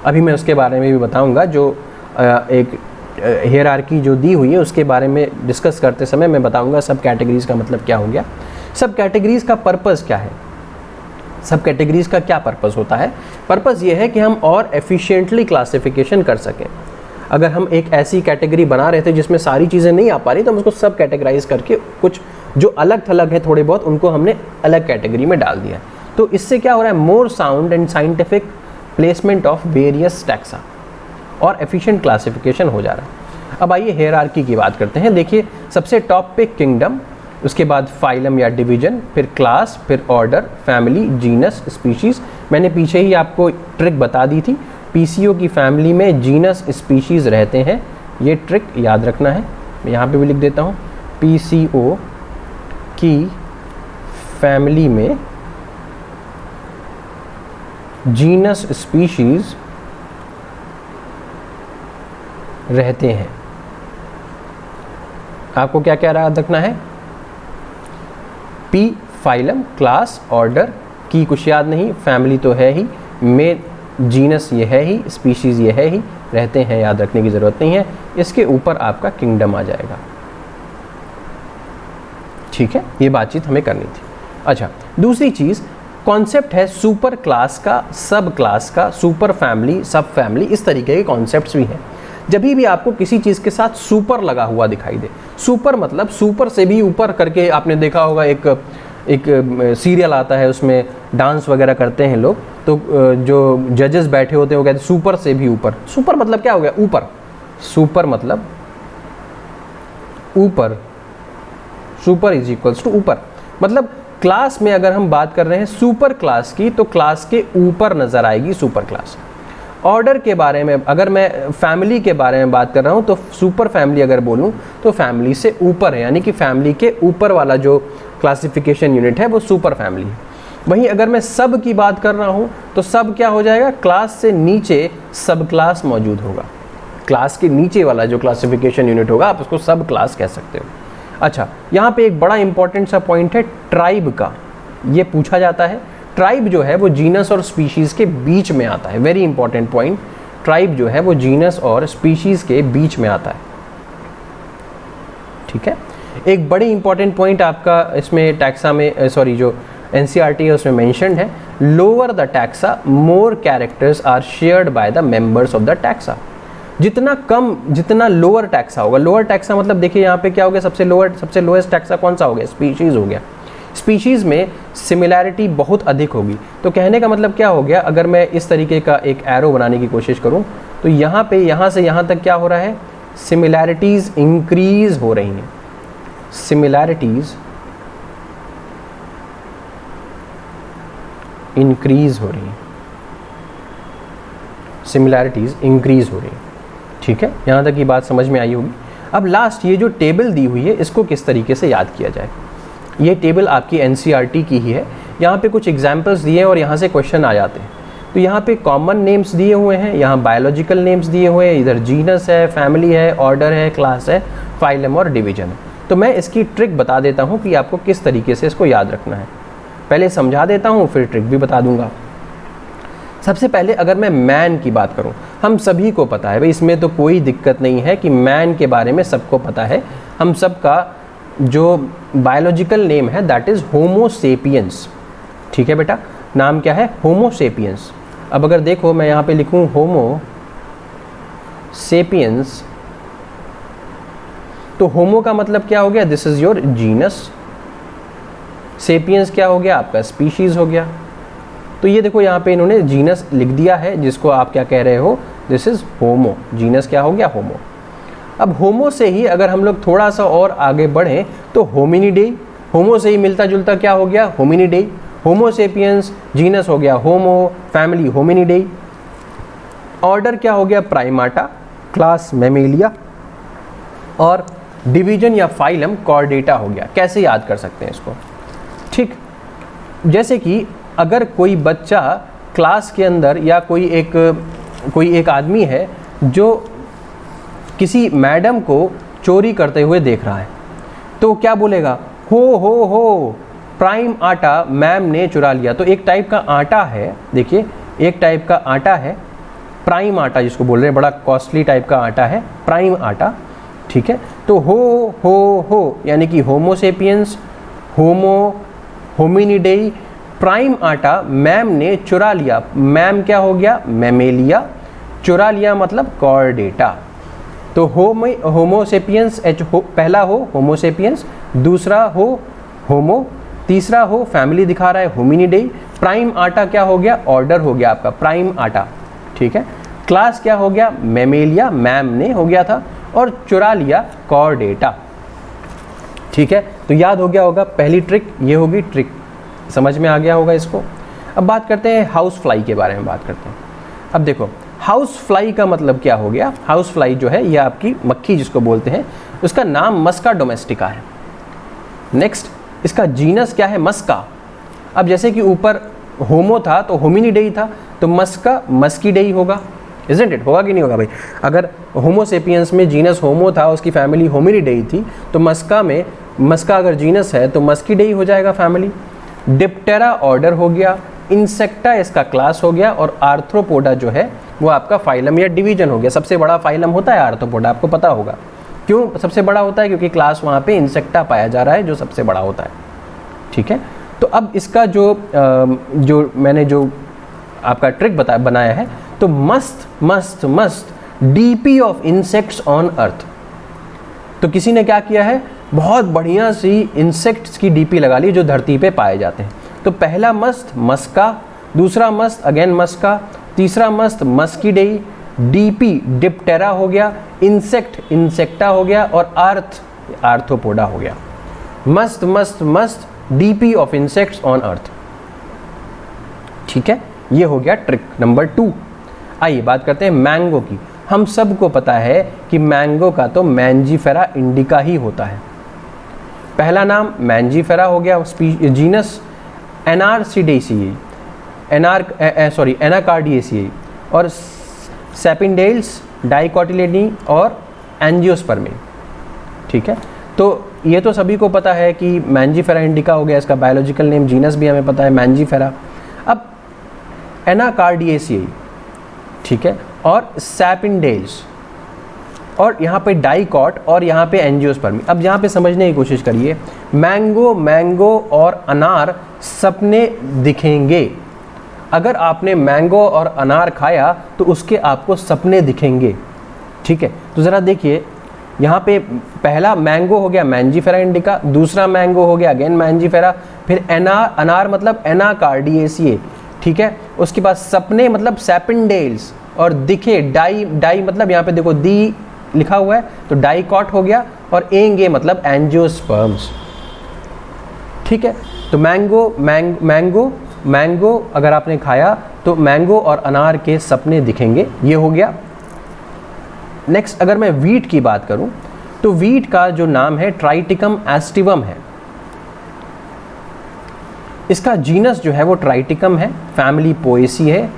अभी मैं उसके बारे में भी बताऊंगा। जो एक हियरार्की जो दी हुई है उसके बारे में डिस्कस करते समय मैं बताऊंगा सब कैटेगरीज का मतलब क्या हो गया। सब कैटेगरीज का पर्पस क्या है, सब कैटेगरीज का क्या पर्पस होता है। पर्पस ये है कि हम और एफिशिएंटली क्लासिफिकेशन कर सकें। अगर हम एक ऐसी कैटेगरी बना रहे थे जिसमें सारी चीज़ें नहीं आ पा रही तो हम उसको सब कैटेगराइज करके कुछ जो अलग थलग है थोड़े बहुत उनको हमने अलग कैटेगरी में डाल दिया। तो इससे क्या हो रहा है, मोर sound and scientific placement of various taxa और एफिशिएंट क्लासिफिकेशन हो जा रहा है। अब आइए हियरार्की की बात करते हैं। देखिए सबसे टॉप पे किंगडम, उसके बाद फाइलम या डिवीजन, फिर क्लास, फिर ऑर्डर, फैमिली, जीनस, स्पीशीज़। मैंने पीछे ही आपको ट्रिक बता दी थी, पीसीओ की फैमिली में जीनस स्पीशीज़ रहते हैं, ये ट्रिक याद रखना है। मैं यहाँ पे भी लिख देता हूँ, पीसीओ की फैमिली में जीनस स्पीशीज़ रहते हैं। आपको क्या क्या याद रखना है, पी फाइलम, क्लास, ऑर्डर, की कुछ याद नहीं, फैमिली तो है ही, में जीनस ये है ही, स्पीशीज़ ये है ही, रहते हैं याद रखने की ज़रूरत नहीं है। इसके ऊपर आपका किंगडम आ जाएगा। ठीक है, ये बातचीत हमें करनी थी। अच्छा, दूसरी चीज़ कॉन्सेप्ट है सुपर क्लास का, सब क्लास का, सुपर फैमिली, सब फैमिली, इस तरीके के कॉन्सेप्ट्स भी हैं। जब भी आपको किसी चीज़ के साथ सुपर लगा हुआ दिखाई दे, सुपर मतलब सुपर से भी ऊपर करके, आपने देखा होगा एक सीरियल आता है, उसमें डांस वगैरह करते हैं लोग, तो जो जजेस बैठे होते हैं वो कहते हैं सुपर से भी ऊपर। सुपर मतलब क्या हो गया? ऊपर। सुपर मतलब ऊपर, सुपर इज इक्वल्स टू ऊपर। मतलब क्लास में अगर हम बात कर रहे हैं सुपर क्लास की, तो क्लास के ऊपर नज़र आएगी सुपर क्लास। ऑर्डर के बारे में अगर मैं फैमिली के बारे में बात कर रहा हूँ, तो सुपर फैमिली अगर बोलूँ तो फैमिली से ऊपर है, यानी कि फैमिली के ऊपर वाला जो क्लासिफिकेशन यूनिट है वो सुपर फैमिली है। वहीं अगर मैं सब की बात कर रहा हूँ तो सब क्या हो जाएगा? क्लास से नीचे सब क्लास मौजूद होगा। क्लास के नीचे वाला जो क्लासिफिकेशन यूनिट होगा आप उसको सब क्लास कह सकते हो। अच्छा, यहाँ पे एक बड़ा इंपॉर्टेंट सा पॉइंट है ट्राइब का, ये पूछा जाता है। ट्राइब जो है वो जीनस और स्पीशीज़ के बीच में आता है, वेरी इंपॉर्टेंट पॉइंट। ट्राइब जो है वो जीनस और स्पीशीज़ के बीच में आता है, ठीक है। एक बड़ी इंपॉर्टेंट पॉइंट आपका इसमें टैक्सा में, सॉरी जो NCERT है उसमें मेंशन्ड है, lower the taxa more characters are shared by the members of the taxa. जितना कम, जितना लोअर टैक्सा होगा, लोअर टैक्सा मतलब देखिए यहाँ पे क्या हो गया, सबसे लोएस्ट टैक्सा कौन सा हो गया? स्पीशीज़ हो गया। स्पीशीज़ में सिमिलैरिटी बहुत अधिक होगी। तो कहने का मतलब क्या हो गया, अगर मैं इस तरीके का एक एरो बनाने की कोशिश करूं तो यहाँ पे, यहाँ से यहाँ तक क्या हो रहा है? सिमिलैरिटीज़ इंक्रीज़ हो रही हैं। सिमिलैरिटीज़ इंक्रीज़ हो रही हैं, सिमिलैरिटीज़ इंक्रीज़ हो रही हैं, ठीक है। यहाँ तक की बात समझ में आई होगी। अब लास्ट ये जो टेबल दी हुई है इसको किस तरीके से याद किया जाए? ये टेबल आपकी NCERT की ही है। यहाँ पे कुछ एग्जाम्पल्स दिए हैं और यहाँ से क्वेश्चन आ जाते हैं। तो यहाँ पे कॉमन नेम्स दिए हुए हैं, यहाँ बायोलॉजिकल नेम्स दिए हुए हैं, इधर जीनस है, फैमिली है, ऑर्डर है, क्लास है, फाइलम और डिवीजन है। तो मैं इसकी ट्रिक बता देता हूँ कि आपको किस तरीके से इसको याद रखना है। पहले समझा देता हूँ, फिर ट्रिक भी बता दूंगा। सबसे पहले अगर मैं मैन की बात करूँ, हम सभी को पता है भाई, इसमें तो कोई दिक्कत नहीं है कि मैन के बारे में सबको पता है। हम सबका जो बायोलॉजिकल नेम है दैट इज़ होमो सेपियंस, ठीक है बेटा, नाम क्या है? होमो सेपियंस। अब अगर देखो मैं यहाँ पे लिखूँ होमो सेपियंस, तो होमो का मतलब क्या हो गया? This is your genus. Sapiens क्या हो गया? आपका स्पीशीज़ हो गया। तो ये देखो यहाँ पे इन्होंने जीनस लिख दिया है, जिसको आप क्या कह रहे हो? This is homo. जीनस क्या हो गया? होमो। अब होमो से ही अगर हम लोग थोड़ा सा और आगे बढ़ें तो होमिनिडे, होमो से ही मिलता जुलता क्या हो गया? होमिनिडे। होमो सेपियंस, जीनस हो गया होमो, फैमिली होमिनिडे, ऑर्डर क्या हो गया? प्राइमाटा, क्लास मैमेलिया, और डिवीजन या फाइलम कॉर्डेटा हो गया। कैसे याद कर सकते हैं इसको? ठीक, जैसे कि अगर कोई बच्चा क्लास के अंदर या कोई एक आदमी है जो किसी मैडम को चोरी करते हुए देख रहा है, तो क्या बोलेगा? हो प्राइम आटा मैम ने चुरा लिया। तो एक टाइप का आटा है, देखिए एक टाइप का आटा है प्राइम आटा, जिसको बोल रहे हैं, बड़ा कॉस्टली टाइप का आटा है प्राइम आटा, ठीक है। तो हो यानी कि होमो सेपियंस, होमो, होमिनिडेई, प्राइम आटा मैम ने चुरा लिया। मैम क्या हो गया? मैमेलिया, चुरा लिया मतलब कॉर्डेटा। तो होमो सेपियंस, पहला हो होमो सेपियंस, दूसरा हो होमो, तीसरा हो फैमिली दिखा रहा है होमिनिडे, प्राइम आटा क्या हो गया? ऑर्डर हो गया आपका प्राइम आटा, ठीक है। क्लास क्या हो गया? मैमेलिया, मैम ने हो गया था, और चुरा लिया कॉर्डेटा, ठीक है। तो याद हो गया होगा, पहली ट्रिक ये होगी, ट्रिक समझ में आ गया होगा इसको। अब बात करते हैं हाउस फ्लाई के बारे में बात करते हैं। अब देखो हाउस फ्लाई का मतलब क्या हो गया? हाउस फ्लाई जो है ये आपकी मक्खी जिसको बोलते हैं, उसका नाम मस्का डोमेस्टिका है। नेक्स्ट, इसका जीनस क्या है? मस्का। अब जैसे कि ऊपर होमो था तो होमिनिडेई था, तो मस्का मस्कीडेई होगा, इज़न्ट इट? होगा कि नहीं होगा भाई? अगर होमो सेपियंस में जीनस होमो था, उसकी फैमिली होमिनिडेई थी, तो मस्का में, मस्का अगर जीनस है तो मस्कीडेई हो जाएगा फैमिली। डिप्टेरा ऑर्डर हो गया, इंसेक्टा इसका क्लास हो गया, और आर्थ्रोपोडा जो है वो आपका फाइलम या डिवीजन हो गया। सबसे बड़ा फाइलम होता है आर्थ्रोपोडा, आपको पता होगा, क्यों सबसे बड़ा होता है? क्योंकि क्लास वहाँ पे इंसेक्टा पाया जा रहा है जो सबसे बड़ा होता है, ठीक है। तो अब इसका जो मैंने जो आपका ट्रिक बनाया है, तो मस्त मस्त मस्त DP of insects on earth. तो किसी ने क्या किया है, बहुत बढ़िया सी इंसेक्ट्स की डीपी लगा ली जो धरती पे पाए जाते हैं। तो पहला मस्त मस्का, दूसरा मस्त अगेन मस्का, तीसरा मस्त मस्कीडेई, डीपी डिप्टेरा हो गया, इंसेक्ट इंसेक्टा हो गया, और अर्थ आर्थ्रोपोडा हो गया। मस्त मस्त मस्त DP of insects on earth, ठीक है। ये हो गया ट्रिक नंबर 2। आइए बात करते हैं मैंगो की। हम सबको पता है कि मैंगो का तो मैंजीफेरा इंडिका ही होता है। पहला नाम मैंजीफेरा हो गया, जीनस एनार्सिडेसिएई, एनाकार्डिएसिएई, और सेपिंडेल्स, डाइकोटिलेडनी और एंजियोस्पर्मी, ठीक है। तो ये तो सभी को पता है कि मैंजीफेरा इंडिका हो गया, इसका बायोलॉजिकल नेम, जीनस भी हमें पता है मैंजीफेरा। अब एनाकार्डिएसिएई, ठीक है, और सेपिंडेल्स, और यहाँ पे डाइकॉट, और यहाँ पे एंजियोस्पर्मी। अब यहाँ पे समझने की कोशिश करिए, मैंगो और अनार सपने दिखेंगे। अगर आपने मैंगो और अनार खाया तो उसके आपको सपने दिखेंगे, ठीक है। तो ज़रा देखिए, यहाँ पे पहला मैंगो हो गया मैंजीफेरा इंडिका, दूसरा मैंगो हो गया अगेन मैंजीफेरा, फिर अनार मतलब एनाकार्डिएसिएई, ठीक है। उसके बाद सपने मतलब सेपिंडेल्स, और दिखे डाई मतलब यहाँ पे देखो दी लिखा हुआ है तो डाइकॉट हो गया, और एंगे मतलब एंजियोस्पर्म्स, ठीक है। तो मैंगो अगर आपने खाया तो मैंगो और अनार के सपने दिखेंगे, ये हो गया। नेक्स्ट अगर मैं वीट की बात करूं तो वीट का जो नाम है ट्राइटिकम एस्टिवम है। इसका जीनस जो है वो ट्राइटिकम है, फैमिली पोएसी है,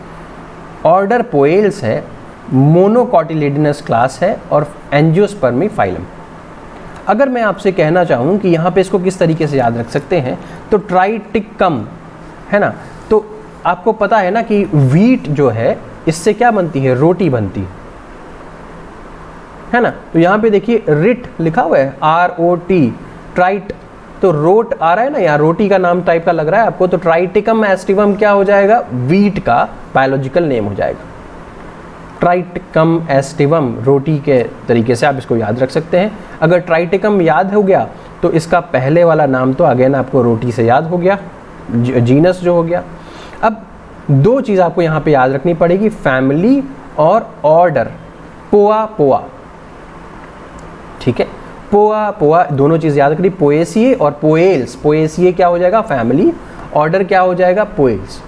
ऑर्डर पोएल्स है, मोनोकॉटिलेडनस क्लास है, और एंजियोस्पर्मी फाइलम। अगर मैं आपसे कहना चाहूँ कि यहाँ पे इसको किस तरीके से याद रख सकते हैं, तो ट्राइटिकम है ना, तो आपको पता है ना कि वीट जो है इससे क्या बनती है, रोटी बनती है ना। तो यहाँ पे देखिए रिट लिखा हुआ है, ROT, ट्राइट, तो रोट आ रहा है ना, यहाँ रोटी का नाम टाइप का लग रहा है आपको, तो ट्राइटिकम एस्टिवम क्या हो जाएगा, वीट का बायोलॉजिकल नेम हो जाएगा। ट्राइटिकम एस्टिवम, रोटी के तरीके से आप इसको याद रख सकते हैं। अगर ट्राइटिकम याद हो गया तो इसका पहले वाला नाम तो अगेन आपको रोटी से याद हो गया, जीनस जो हो गया। अब दो चीज़ आपको यहाँ पे याद रखनी पड़ेगी, फैमिली और ऑर्डर, पोआ, ठीक है। पोआ दोनों चीज़ याद रखनी, पोएसिए और पोएल्स। पोएसिए क्या हो जाएगा, फैमिली, ऑर्डर क्या हो जाएगा, पोएल्स,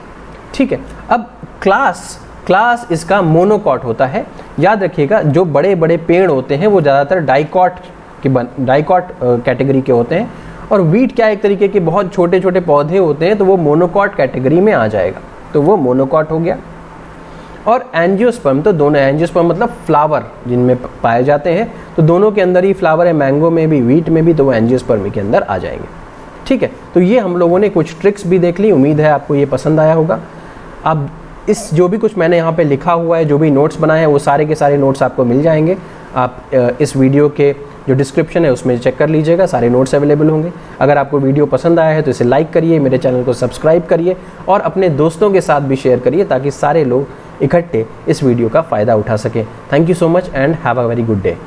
ठीक है। अब क्लास इसका मोनोकॉट होता है। याद रखिएगा जो बड़े बड़े पेड़ होते हैं वो ज़्यादातर डाइकॉट कैटेगरी के होते हैं, और वीट क्या एक तरीके के बहुत छोटे छोटे पौधे होते हैं, तो वो मोनोकॉट कैटेगरी में आ जाएगा, तो वो मोनोकॉट हो गया। और एंजियोस्पर्म, तो दोनों, एंजियोस्पर्म मतलब फ्लावर जिनमें पाए जाते हैं, तो दोनों के अंदर ही फ्लावर है, मैंगो में भी वीट में भी, तो वो एंजियोस्पर्मी के अंदर आ जाएंगे, ठीक है। तो ये हम लोगों ने कुछ ट्रिक्स भी देख ली, उम्मीद है आपको ये पसंद आया होगा। अब इस जो भी कुछ मैंने यहाँ पे लिखा हुआ है, जो भी नोट्स बनाए हैं, वो सारे के सारे नोट्स आपको मिल जाएंगे। आप इस वीडियो के जो डिस्क्रिप्शन है उसमें चेक कर लीजिएगा, सारे नोट्स अवेलेबल होंगे। अगर आपको वीडियो पसंद आया है तो इसे लाइक करिए, मेरे चैनल को सब्सक्राइब करिए, और अपने दोस्तों के साथ भी शेयर करिए ताकि सारे लोग इकट्ठे इस वीडियो का फ़ायदा उठा सकें। Thank you so much and have a very good day.